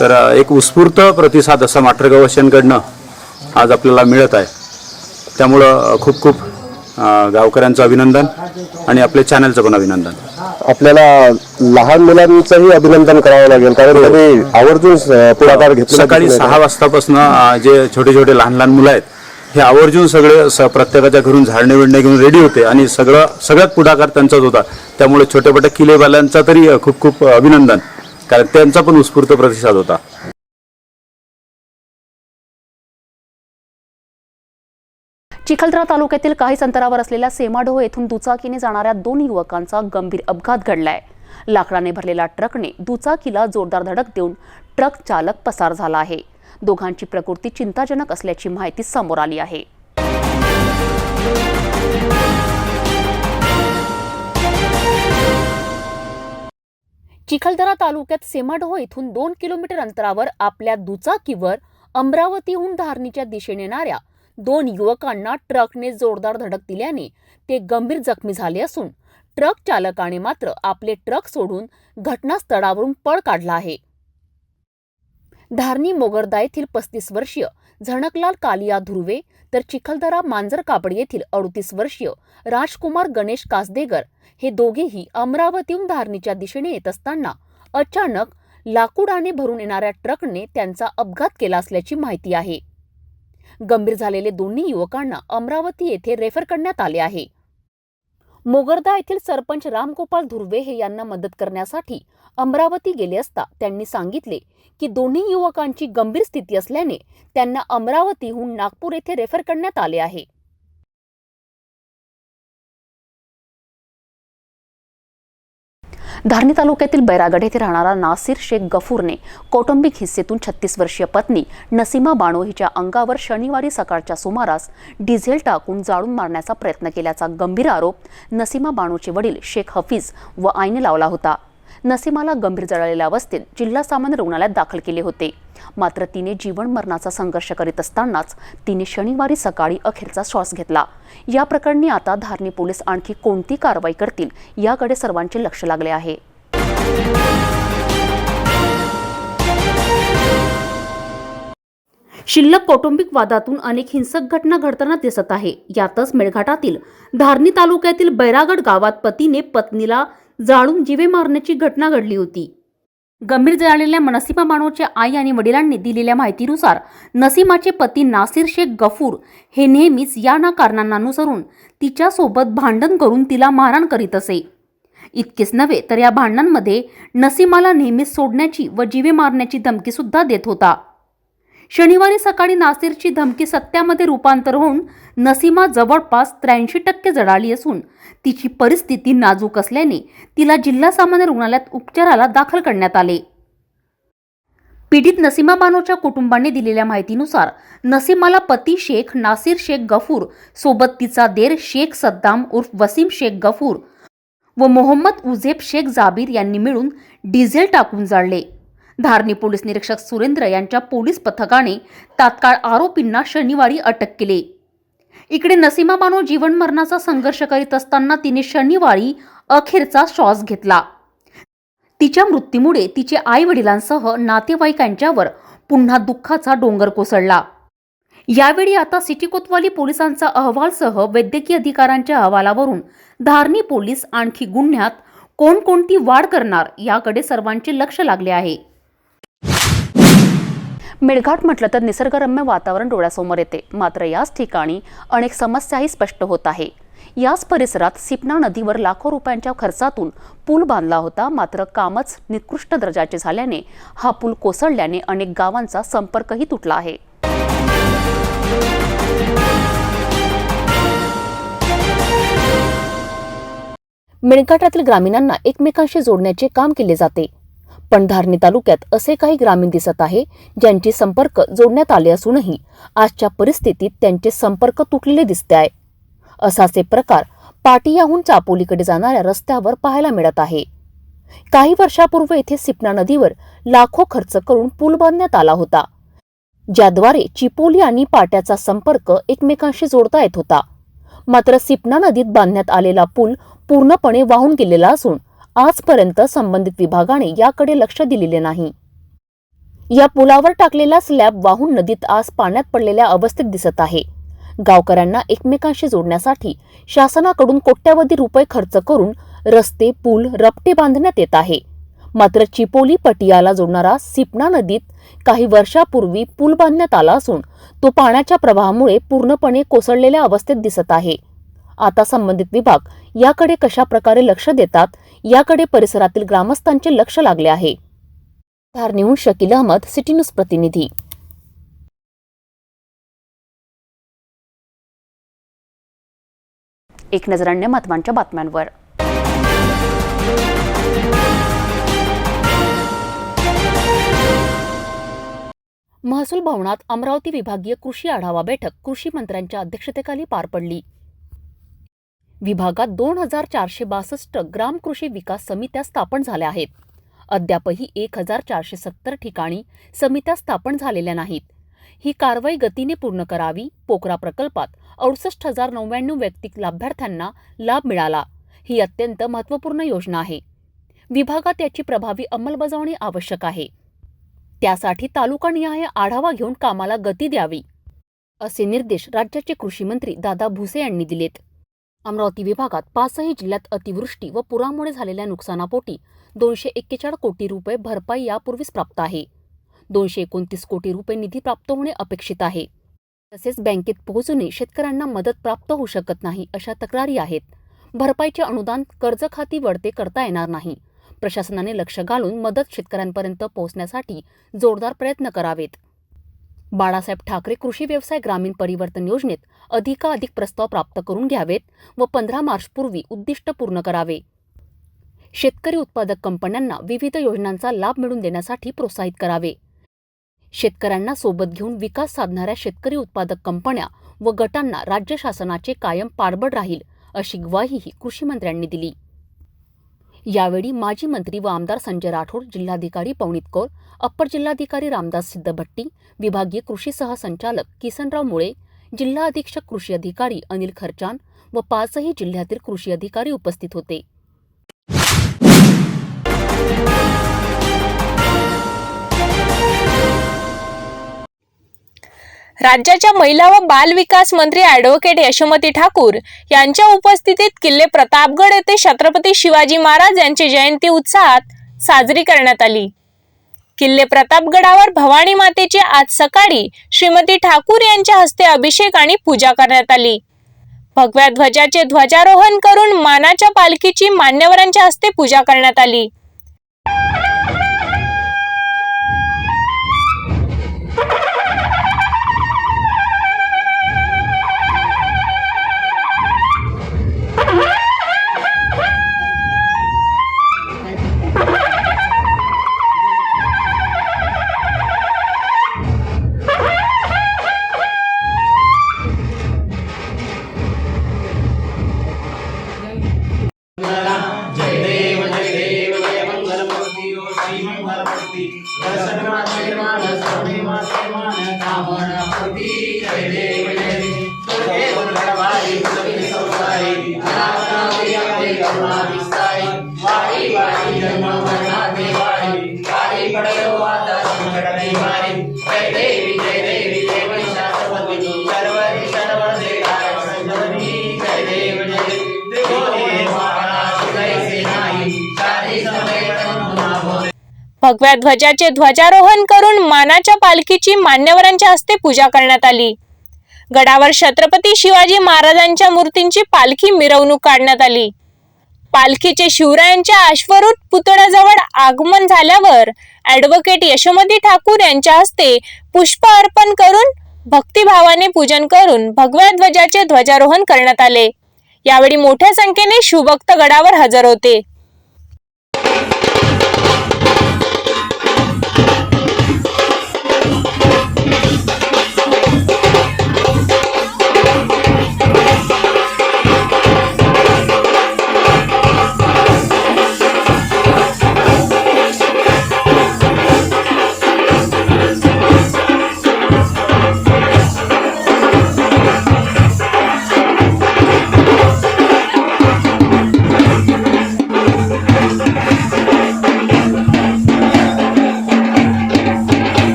तर एक उत्स्फूर्त प्रतिसाद असा माटरगाववासियांकडनं आज आपल्याला मिळत आहे. त्यामुळं खूप खूप गावकऱ्यांचं अभिनंदन आणि आपल्या चॅनलचं पण अभिनंदन. आपल्याला लहान मुलांचंही अभिनंदन करावं लागेल, कारण त्यांनी आवर्जून पुढाकार घेतला. सकाळी 6 वाजतापासून जे छोटे छोटे लहान लहान मुलं आहेत हे आवर्जून सगळे प्रत्येकाच्या घरून झाडणे विडणे घेऊन रेडी होते आणि सगळ्यात पुढाकार त्यांचाच होता. त्यामुळे छोट्या छोट्या किल्लेबाल्यांचा तरी खूप खूप अभिनंदन, कारण त्यांचा पण उत्स्फूर्त प्रतिसाद होता. चिखलदरा तालुक्यातील काहीच अंतरावर असलेल्या सेमाडोह येथून दुचाकीने जाणाऱ्या 2 युवकांचा गंभीर अपघात घडलाय. लाकडाने भरलेल्या ट्रकने दुचाकीला जोरदार धडक देऊन ट्रक चालक पसार झाला आहे. दोघांची प्रकृती चिंताजनक असल्याची माहिती समोर आली आहे. चिखलदरा तालुक्यात सेमाडोह येथून 2 किलोमीटर अंतरावर आपल्या दुचाकीवर अमरावतीहून धारणीच्या दिशेने येणाऱ्या 2 युवकांना ट्रकने जोरदार धडक दिल्याने ते गंभीर जखमी झाले असून ट्रक चालकाने मात्र आपले ट्रक सोडून घटनास्थळावरून पळ काढला आहे. धारणी मोगरदा येथील 35 वर्षीय झणकलाल कालिया धुर्वे तर चिखलदरा मांजर कापड येथील 38 वर्षीय राजकुमार गणेश कासदेगर हे दोघेही अमरावतीहून धारणीच्या दिशेने येत असताना अचानक लाकूडाने भरून येणाऱ्या ट्रकने त्यांचा अपघात केला असल्याची माहिती आहे. गंभीर झालेले दोन्ही युवकांना अमरावती येथे रेफर करण्यात आले आहे. मोगरदा येथील सरपंच रामगोपाल धुर्वे हे यांना मदत करण्यासाठी अमरावती गेले असता त्यांनी सांगितले की दोन्ही युवकांची गंभीर स्थिती असल्याने त्यांना अमरावतीहून नागपूर येथे रेफर करण्यात आले आहे. धारणी तालुक्यातील बैरागड येथे राहणारा नासिर शेख गफूरने कौटुंबिक हिस्सेतून 36 वर्षीय पत्नी नसीमा बानो हिच्या अंगावर शनिवारी सकाळच्या सुमारास डिझेल टाकून जाळून मारण्याचा प्रयत्न केल्याचा गंभीर आरोप नसीमा बानोचे वडील शेख हफीज व आईने लावला होता. नसीमाला गंभीर जळलेल्या अवस्थेत जिल्हा सामान्य रुग्णालयात दाखल केले होते. मात्र तिने जीवन मरणाचा संघर्ष करीत असतानाच तिने शनिवारी सकाळी अखेरचा श्वास घेतला. या प्रकरणी आता धारणी पोलीस आणखी कोणती कारवाई करतील याकडे सर्वांचे लक्ष लागले आहे. शिल्लक कौटुंबिक वादातून अनेक हिंसक घटना घडताना दिसत आहे. यातच मेळघाटातील धारणी तालुक्यातील बैरागड गावात पतीने पत्नीला जाळून जीवे मारण्याची घटना घडली होती. गंभीर जळलेल्या नसीमा बानोच्या आई आणि वडिलांनी दिलेल्या माहितीनुसार नसीमाचे पती नासिर शेख गफूर हे नेहमीच या ना कारणांना अनुसरून तिच्यासोबत भांडण करून तिला मारहाण करीत असे. इतकेच नव्हे तर या भांडणांमध्ये नसीमाला नेहमीच सोडण्याची व जीवे मारण्याची धमकी सुद्धा देत होता. शनिवारी सकाळी नासिरची धमकी सत्यामध्ये रूपांतर होऊन नसीमा जवळपास 83% जळाली असून तिची परिस्थिती नाजूक असल्याने तिला जिल्हा सामान्य रुग्णालयात उपचाराला दाखल करण्यात आले. पीडित नसीमा बानोच्या कुटुंबाने दिलेल्या माहितीनुसार नसीमाला पती शेख नासिर शेख गफूर सोबत तिचा देर शेख सद्दाम उर्फ वसीम शेख गफूर व मोहम्मद उझेब शेख जाबीर यांनी मिळून डिझेल टाकून जाळले. धारणी पोलीस निरीक्षक सुरेंद्र यांच्या पोलीस पथकाने तात्काळ आरोपींना शनिवारी अटक केली. इकडे नसीमा बानो जीवन मरणाचा संघर्ष करीत असताना तिने शनिवारी अखेरचा श्वास घेतला. तिच्या मृत्यूमुळे तिचे आई वडिलांसह नातेवाईकांच्यावर पुन्हा दुःखाचा डोंगर कोसळला. यावेळी आता सिटी कोतवाली पोलिसांचा अहवालसह वैद्यकीय अधिकाऱ्यांच्या अहवालावरून धारणी पोलीस आणखी गुन्ह्यात कोणकोणती वाढ करणार याकडे सर्वांचे लक्ष लागले आहे. मेळघाट म्हटलं तर निसर्गरम्य वातावरण डोळ्यासमोर येते. मात्र याच ठिकाणी अनेक समस्याही स्पष्ट होत आहे. याच परिसरात सिपना नदीवर लाखो रुपयांच्या खर्चातून पूल बांधला होता. मात्र कामच निकृष्ट दर्जाचे झाल्याने हा पूल कोसळल्याने अनेक गावांचा संपर्कही तुटला आहे. मेळघाटातील ग्रामीणांना एकमेकांशी जोडण्याचे काम केले जाते. पण धारणी तालुक्यात असे काही ग्रामीण दिसत आहे ज्यांचे संपर्क जोडण्यात आले असूनही आजच्या परिस्थितीत त्यांचे संपर्क तुटलेले दिसते आहे. असाच एक प्रकार पाटियाहून चापोलीकडे जाणाऱ्या रस्त्यावर पाहायला मिळत आहे. काही वर्षापूर्वी येथे सिपना नदीवर लाखो खर्च करून पूल बांधण्यात आला होता, ज्याद्वारे चिपोली आणि पाट्याचा संपर्क एकमेकांशी जोडता येत होता. मात्र सिपना नदीत बांधण्यात आलेला पूल पूर्णपणे वाहून गेलेला असून आजपर्यंत संबंधित विभागाने याकडे लक्ष दिलेले नाही. या पुलावर टाकलेला स्लॅब वाहून नदीत आज पाण्यात पडलेल्या अवस्थेत दिसत आहे. गावकऱ्यांना एकमेकांशी जोडण्यासाठी शासनाकडून कोट्यवधी रुपये खर्च करून रस्ते, पूल, रपटे बांधण्यात येत आहे. मात्र चिपोली पटियाला जोडणारा सिपना नदीत काही वर्षापूर्वी पूल बांधण्यात आला असून तो पाण्याच्या प्रवाहामुळे पूर्णपणे कोसळलेल्या अवस्थेत दिसत आहे. आता संबंधित विभाग याकडे कशा प्रकारे लक्ष देतात याकडे परिसरातील ग्रामस्थांचे लक्ष लागले आहे. धारणीहून शकील अहमद, सिटी न्यूज प्रतिनिधी. एक नजर अन्य महत्त्वाच्या बातम्यांवर. महसूल भवनात अमरावती विभागीय कृषी आढावा बैठक कृषी मंत्र्यांच्या अध्यक्षतेखाली पार पडली. विभागात 2462 ग्राम कृषी विकास समित्या स्थापन झाल्या आहेत. अद्यापही 1470 ठिकाणी समित्या स्थापन झालेल्या नाहीत. ही कारवाई गतीने पूर्ण करावी. पोकरा प्रकल्पात 68,099 वैयक्तिक लाभार्थ्यांना लाभ मिळाला. ही अत्यंत महत्त्वपूर्ण योजना आहे. विभागात याची प्रभावी अंमलबजावणी आवश्यक आहे. त्यासाठी तालुकानिहाय आढावा घेऊन कामाला गती द्यावी, असे निर्देश राज्याचे कृषी मंत्री दादा भुसे यांनी दिलेत. अमरावती विभागात 5ही जिल्ह्यात अतिवृष्टी व पुरामुळे झालेल्या नुकसानापोटी 241 कोटी रुपये भरपाई यापूर्वीच प्राप्त आहे. 229 कोटी रुपये निधी प्राप्त होणे अपेक्षित आहे. तसेच बँकेत पोहोचूनही शेतकऱ्यांना मदत प्राप्त होऊ शकत नाही अशा तक्रारी आहेत. भरपाईचे अनुदान कर्ज खाती वळते करता येणार नाही. प्रशासनाने लक्ष घालून मदत शेतकऱ्यांपर्यंत पोहोचण्यासाठी जोरदार प्रयत्न करावेत. बाळासाहेब ठाकरे कृषी व्यवसाय ग्रामीण परिवर्तन योजनेत अधिकाधिक प्रस्ताव प्राप्त करून घ्यावेत व 15 मार्चपूर्वी उद्दिष्ट पूर्ण करावे. शेतकरी उत्पादक कंपन्यांना विविध योजनांचा लाभ मिळवून देण्यासाठी प्रोत्साहित करावे. शेतकऱ्यांना सोबत घेऊन विकास साधणाऱ्या शेतकरी उत्पादक कंपन्या व गटांना राज्य शासनाचे कायम पाठबळ राहील, अशी ग्वाहीही कृषी मंत्र्यांनी दिली. यावेळी माजी मंत्री व आमदार संजय राठोड, जिल्हाधिकारी पवनीत कौर, अप्पर जिल्हाधिकारी रामदास सिद्धभट्टी, विभागीय कृषी सहसंचालक किसनराव मुळे, जिल्हा अधीक्षक कृषी अधिकारी अनिल खर्चान व 5ही जिल्ह्यातील कृषी अधिकारी उपस्थित होते. राज्याच्या महिला व बाल विकास मंत्री ॲडव्होकेट यशोमती ठाकूर यांच्या उपस्थितीत किल्ले प्रतापगड येथे छत्रपती शिवाजी महाराज यांची जयंती उत्साहात साजरी करण्यात आली. किल्ले प्रतापगडावर भवानी मातेची आज सकाळी श्रीमती ठाकूर यांच्या हस्ते अभिषेक आणि पूजा करण्यात आली. भगव्या ध्वजाचे ध्वजारोहण करून मानाच्या पालखीची मान्यवरांच्या हस्ते पूजा करण्यात आली. भगव्या ध्वजाचे ध्वजारोहण करून मानाच्या पालखीची मान्यवरांच्या हस्ते पूजा करण्यात आली. गडावर छत्रपती शिवाजी महाराजांच्या मूर्तींची पालखी मिरवणूक काढण्यात आली. पालखीचे शिवरायांच्या अश्वरूढ पुतळ्याजवळ आगमन झाल्यावर ॲडव्होकेट यशोमती ठाकूर यांच्या हस्ते पुष्प अर्पण करून भक्तिभावाने पूजन करून भगव्या ध्वजाचे ध्वजारोहण करण्यात आले. यावेळी मोठ्या संख्येने शिवभक्त गडावर हजर होते.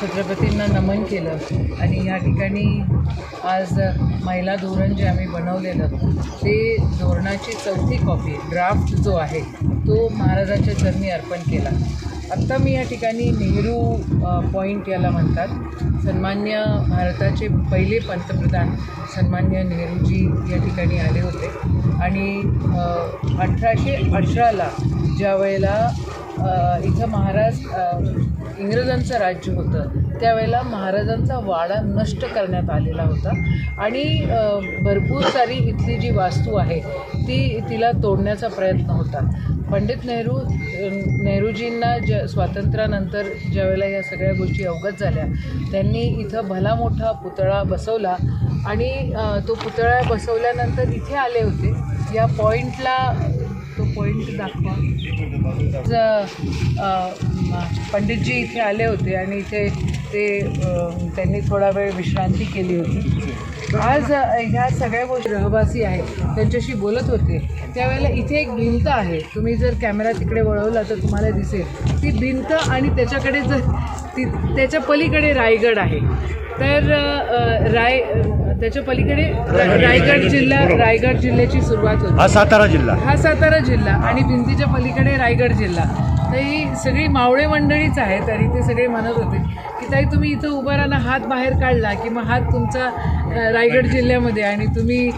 छत्रपतींना नमन केलं आणि या ठिकाणी आज महिला धोरण जे आम्ही बनवलेलं ते धोरणाची 4थी कॉपी ड्राफ्ट जो आहे तो महाराजांच्या चरणी अर्पण केला. आत्ता मी या ठिकाणी नेहरू पॉईंट याला म्हणतात. सन्मान्य भारताचे पहिले पंतप्रधान सन्मान्य नेहरूजी या ठिकाणी आले होते आणि 1818ला ज्या वेळेला इथं महाराज इंग्रजांचं राज्य होतं त्यावेळेला महाराजांचा वाडा नष्ट करण्यात आलेला होता आणि भरपूर सारी इथली जी वास्तू आहे तिला तोडण्याचा प्रयत्न होता. पंडित नेहरूजींना स्वातंत्र्यानंतर ज्या वेळेला या सगळ्या गोष्टी अवगत झाल्या त्यांनी इथं भला मोठा पुतळा बसवला आणि तो पुतळा बसवल्यानंतर इथे आले होते. या पॉईंटला तो पॉईंट दाखवा. पंडितजी इथे आले होते आणि इथे त्यांनी थोडा वेळ विश्रांती केली होती. आज ह्या सगळ्या गोष्टी रहवासी आहेत त्यांच्याशी बोलत होते त्यावेळेला इथे एक भिंत आहे. तुम्ही जर कॅमेरा तिकडे वळवला तर तुम्हाला दिसेल ती भिंत आणि त्याच्याकडे त्याच्या पलीकडे रायगड आहे. तर त्याच्या पलीकडे रायगड जिल्ह्याची सुरुवात होती. हा सातारा जिल्हा आणि भिंतीच्या पलीकडे रायगड जिल्हा. तर ही सगळी मावळे मंडळीच आहेत आणि ते सगळे म्हणत होते की ताई तुम्ही इथं उभा राहणं हात बाहेर काढला की मग हात तुमचा रायगड जिल्ह्यामध्ये आणि तुम्ही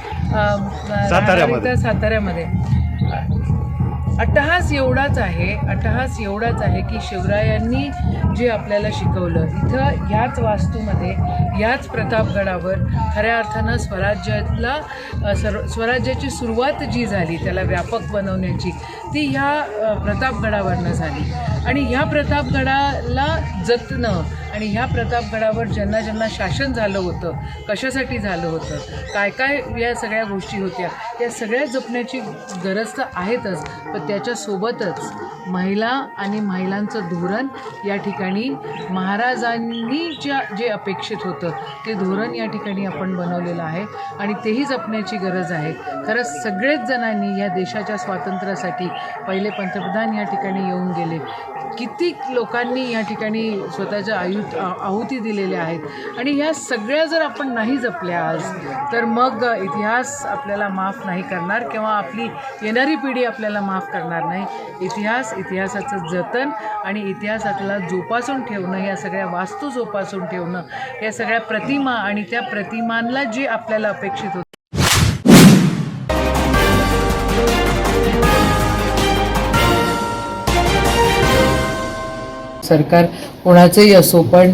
साताऱ्यामध्ये. अट्टहास एवढाच आहे की शिवरायांनी जे आपल्याला शिकवलं, इथं ह्याच वास्तूमध्ये, याच प्रतापगडावर खऱ्या अर्थानं स्वराज्याची सुरुवात जी झाली त्याला व्यापक बनवण्याची, ती ह्या प्रतापगडावरनं झाली. आणि ह्या प्रतापगडाला जतणं आणि ह्या प्रतापगडावर ज्यांना ज्यांना शासन झालं होतं, कशासाठी झालं होतं, काय काय या सगळ्या गोष्टी होत्या, या सगळ्या जपण्याची गरज तर आहेतच. पण त्याच्यासोबतच महिला आणि महिलांचं धोरण या ठिकाणी महाराजांनी जे अपेक्षित होतं ते धोरण या ठिकाणी आपण बनवलेलं आहे आणि तेही जपण्याची गरज आहे. खरंच सगळेच जणांनी या देशाच्या स्वातंत्र्यासाठी पहिले पंतप्रधान या ठिकाणी येऊन गेले, किती लोकांनी या ठिकाणी स्वतःच्या आहुती दिलेल्या आहेत आणि ह्या सगळ्या जर आपण नाही जपल्या आज, तर मग इतिहास आपल्याला माफ नाही करणार किंवा आपली येणारी पिढी आपल्याला माफ करणार नाही. इतिहासाचं जतन आणि इतिहासातला जोपासून ठेवणं, या सगळ्या वास्तू जोपासून ठेवणं, या सगळ्या प्रतिमा आणि त्या प्रतिमांना जे आपल्याला अपेक्षित होतं. सरकार कोणाचंही असो, पण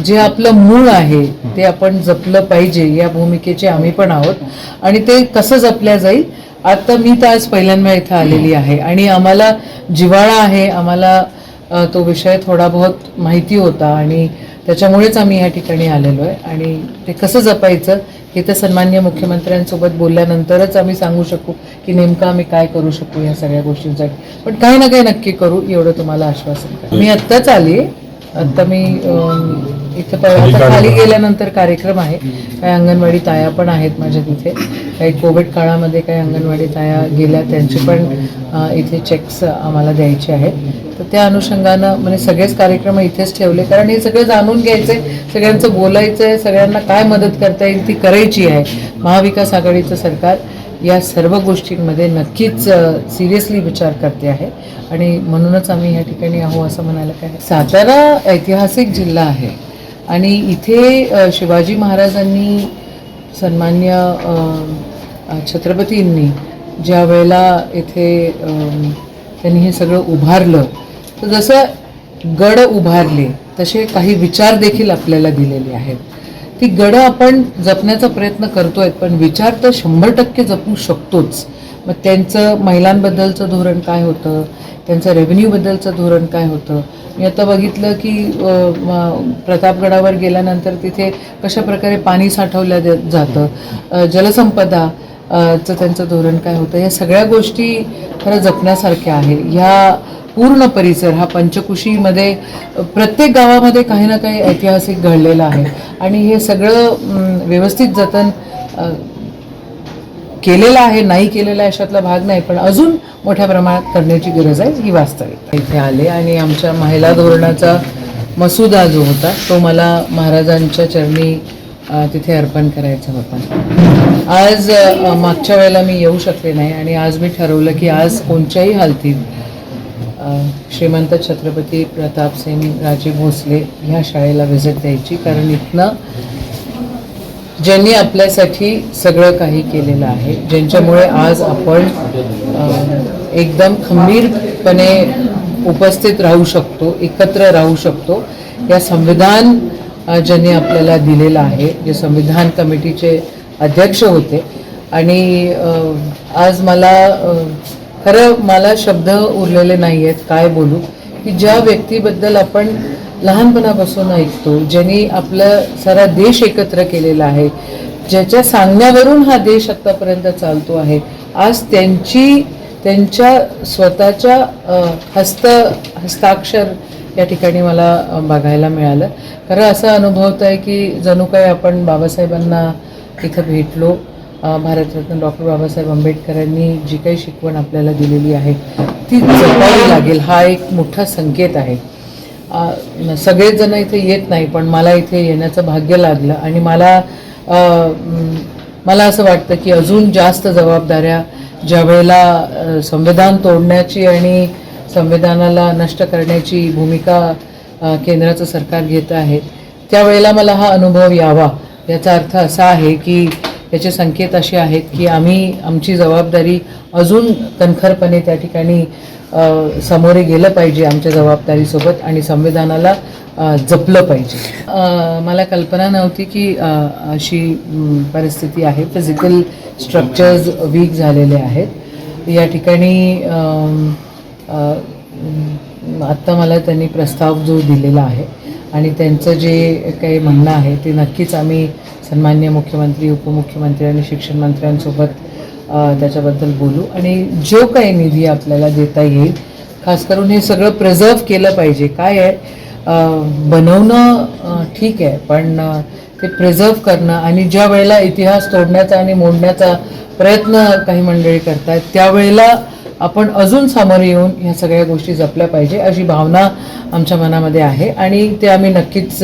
जे आपलं मूळ आहे ते आपण जपलं पाहिजे, या भूमिकेचे आम्ही पण आहोत. आणि ते कसं जपल्या जाईल, आता मी तर आज पहिल्यांदा इथं आलेली आहे आणि आम्हाला जिव्हाळा आहे, आम्हाला तो विषय थोडा बहुत माहिती होता आणि त्याच्यामुळेच आम्ही या ठिकाणी आलेलो आहे. आणि ते कसं जपायचं हे तर सन्माननीय मुख्यमंत्र्यांसोबत बोलल्यानंतरच आम्ही सांगू शकू की नेमकं आम्ही काय करू शकू या सगळ्या गोष्टींसाठी. पण काही ना काही नक्की करू, एवढं तुम्हाला आश्वासन करते. मी आत्ताच आली, आत्ता मी इथं आता खाली गेल्यानंतर कार्यक्रम आहे. काही अंगणवाडी ताया पण आहेत माझ्या तिथे, काही कोविड काळामध्ये काही अंगणवाडी ताया गेल्या, त्यांचे पण इथे चेक्स आम्हाला द्यायचे आहेत. तर त्या अनुषंगानं म्हणजे सगळेच कार्यक्रम इथेच ठेवले, कारण हे सगळं जाणून घ्यायचं आहे, सगळ्यांचं बोलायचं आहे, सगळ्यांना काय मदत करता येईल ती करायची आहे. महाविकास आघाडीचं सरकार या सर्व गोष्टींमध्ये नक्कीच सिरियसली विचार करते आहे आणि म्हणूनच आम्ही या ठिकाणी आहो असं म्हणायला काय. सातारा ऐतिहासिक जिल्हा आहे आणि इथे शिवाजी महाराजांनी, सन्मान्य छत्रपतींनी ज्या वेळेला इथे त्यांनी हे सगळं उभारलं, तर जसं गड उभारले तसे काही विचार देखील आपल्याला दिलेले आहेत. ती गडं आपण जपण्याचा प्रयत्न करतोय, पण विचार तर 100% जपू शकतोच. मग त्यांचं महिलांबद्दलचं धोरण काय होतं, त्यांचं रेव्हेन्यूबद्दलचं धोरण काय होतं. मी आता बघितलं की प्रतापगडावर गेल्यानंतर तिथे कशा प्रकारे पाणी साठवलं जातं, जलसंपदा चं त्यांचं धोरण काय होतं. या सगळ्या गोष्टी खरं जपण्यासारख्या आहे. ह्या पूर्ण परिसर हा पंचकुशीमध्ये प्रत्येक गावामध्ये काही ना काही ऐतिहासिक घडलेलं आहे आणि हे सगळं व्यवस्थित जतन केलेलं आहे, नाही केलेलं आहे अशातला भाग नाही, पण अजून मोठ्या प्रमाणात करण्याची गरज आहे, ही वास्तविकता. इथे आले आणि आमच्या महिला धोरणाचा मसुदा जो होता तो मला महाराजांच्या चरणी तिथे अर्पण करायचा होता. आज मागच्या वेळेला मी येऊ शकले नाही आणि आज मी ठरवलं की आज कोणत्याही हालतीत श्रीमंत छत्रपती प्रतापसिंग राजे भोसले ह्या शाळेला व्हिजिट द्यायची, कारण इथनं ज्यांनी आपल्यासाठी सगळं काही केलेलं आहे, ज्यांच्यामुळे आज आपण एकदम खंबीरपणे उपस्थित राहू शकतो, एकत्र राहू शकतो, या संविधान ज्यांनी आपल्याला दिलेलं आहे, जे संविधान कमिटीचे अध्यक्ष होते. आणि आज मला शब्द उरलेले नाही आहेत काय बोलू, की ज्या व्यक्तीबद्दल आपण लहानपणापासून ऐकतो, ज्यांनी आपलं सारा देश एकत्र केलेला आहे, ज्याच्या सांगण्यावरून हा देश आत्तापर्यंत चालतो आहे, आज त्यांच्या स्वतःच्या हस्ताक्षर या ठिकाणी मला बघायला मिळालं. खरं असं अनुभवत आहे की जणू काही आपण बाबासाहेबांना इथं भेटलो. भारतरत्न डॉक्टर बाबासाहेब आंबेडकरांनी जी काही शिकवण आपल्याला दिलेली आहे ती जपावी लागेल, हा एक मोठा संकेत आहे. सगळेच जण इथे येत नाही, पण मला इथे येण्याचं भाग्य लागलं आणि मला असं वाटतं की अजून जास्त जबाबदाऱ्या ज्या वेळेला संविधान तोडण्याची आणि संविधानाला नष्ट करण्याची भूमिका केंद्राचं सरकार घेत आहे, त्यावेळेला मला हा अनुभव यावा. याचा अर्थ असा आहे की याचे संकेत असे आहेत की आम्ही आमची जबाबदारी अजून कणखरपणे त्या ठिकाणी सामोरे गेलं पाहिजे आमच्या जबाबदारीसोबत आणि संविधानाला जपलं पाहिजे. मला कल्पना नव्हती की अशी परिस्थिती आहे. फिजिकल स्ट्रक्चर्स वीक झालेले आहेत या ठिकाणी. आत्ता मला त्यांनी प्रस्ताव जो दिलेला आहे आणि त्यांचं जे काही म्हणणं आहे ते नक्कीच आम्ही सन्माननीय मुख्यमंत्री, उपमुख्यमंत्री आणि शिक्षण मंत्र्यांसोबत त्याच्याबद्दल बोलू आणि जो काही निधी आपल्याला देता येईल, खास करून हे सगळं प्रिझर्व केलं पाहिजे. काय आहे बनवणं ठीक आहे, पण ते प्रिझर्व करणं आणि ज्या वेळेला इतिहास तोडण्याचा आणि मोडण्याचा प्रयत्न काही मंडळी करतात त्यावेळेला आपण अजून सामोरे येऊन ह्या सगळ्या गोष्टी जपल्या पाहिजे अशी भावना आमच्या मनामध्ये आहे आणि ते आम्ही नक्कीच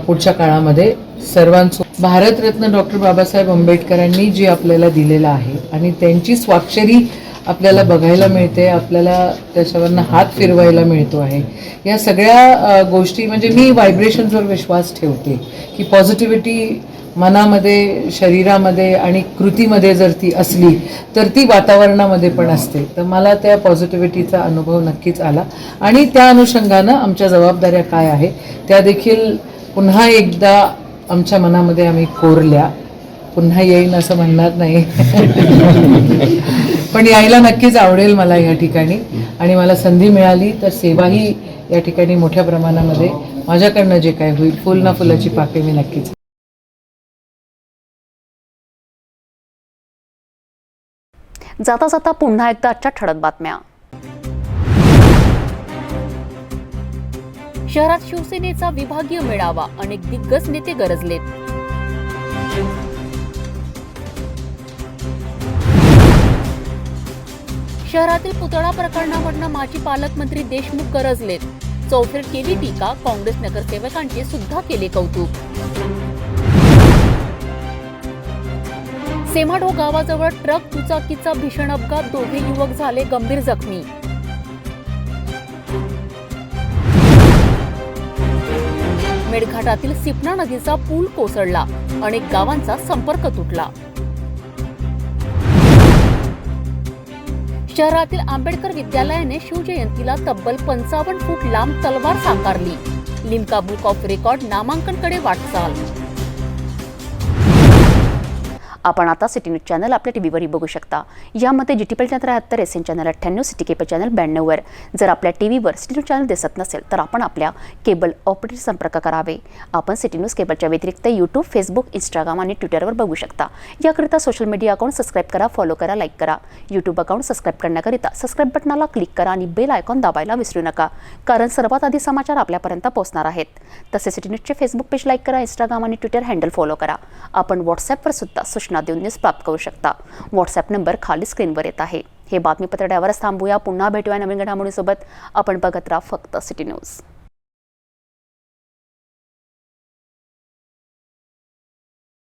पुढच्या काळामध्ये सर्वांसोबत. भारतरत्न डॉक्टर बाबासाहेब आंबेडकरांनी जे आपल्याला दिलेलं आहे आणि त्यांची स्वाक्षरी आपल्याला बघायला मिळते, आपल्याला त्याच्यावरनं हात फिरवायला मिळतो आहे. या सगळ्या गोष्टी म्हणजे मी व्हायब्रेशन्सवर विश्वास ठेवते की पॉझिटिव्हिटी मनामध्ये, शरीरामध्ये आणि कृतीमध्ये जर ती असली तर ती वातावरणामध्ये पण असते. तर मला त्या पॉझिटिव्हिटीचा अनुभव नक्कीच आला आणि त्या अनुषंगानं आमच्या जबाबदाऱ्या काय आहे त्या देखील पुन्हा एकदा आमच्या मनामध्ये आम्ही कोरल्या. पुन्हा येईन असं म्हणणार नाही पण यायला नक्कीच आवडेल मला या ठिकाणी आणि मला संधी मिळाली तर सेवाही या ठिकाणी मोठ्या प्रमाणामध्ये माझ्याकडनं जे काय होईल फुल ना फुलाची पाकळी मी नक्कीच. जाता जाता पुन्हा एकदा आजच्या ठळक बातम्या. शहरात शिवसेनेचा विभागीय मेळावा, अनेक दिग्गज नेते गरजलेत. शहरातील पुतळा प्रकरणावरनं माजी पालकमंत्री देशमुख गरजलेत. चौफेर केली टीका, काँग्रेस नगरसेवकांचे सुद्धा केले कौतुक. सेमाडो गावाजवळ ट्रक दुचाकीचा भीषण अपघात, दोघे युवक झाले गंभीर जखमी. मेळघाटातील सिपना नदीचा पूल कोसळला, अनेक गावांचा संपर्क तुटला. शहरातील आंबेडकर विद्यालयाने शिवजयंतीला तब्बल 55 फूट लांब तलवार साकारली. लिम्का बुक ऑफ रेकॉर्ड नामांकनकडे वाटचाल. आपण आता सिटी न्यूज चॅनल आपल्या टीव्हीवरही बघू शकता. यामध्ये GTP channel 73, SN channel 98, city cable channel 92 वर. जर आपल्या टीव्हीवर सिटी न्यूज चॅनल दिसत नसेल तर आपण आपल्या केबल ऑपरेटर संपर्क करावे. आपण सिटी न्यूज केबलच्या व्यतिरिक्त यूट्यूब, फेसबुक, इंस्टाग्राम आणि ट्विटरवर बघू शकता. याकरिता सोशल मीडिया अकाउंट सबस्क्राईब करा, फॉलो करा, लाईक करा. यूट्यूब अकाउंट सबस्क्राईब करण्याकरिता सबस्क्राईब बटनाला क्लिक करा आणि बेल आयकॉन दाबायला विसरू नका, कारण सर्वात आधी समाचार आपल्यापर्यंत पोहोचणार आहेत. तसेच सिटी न्यूजचे फेसबुक पेज लाईक करा, इंस्टाग्राम आणि ट्विटर हँडल फॉलो करा. आपण व्हॉट्सॲपवर सुद्धा सूचना देऊन न्यूज प्राप्त करू शकता. व्हॉट्सॲप नंबर खाली स्क्रीनवर येत आहे. हे बातमीपत्र यावरच थांबूया. पुन्हा भेटूया नवीन घडामोडींसोबत. आपण बघत राहा फक्त सिटी न्यूज.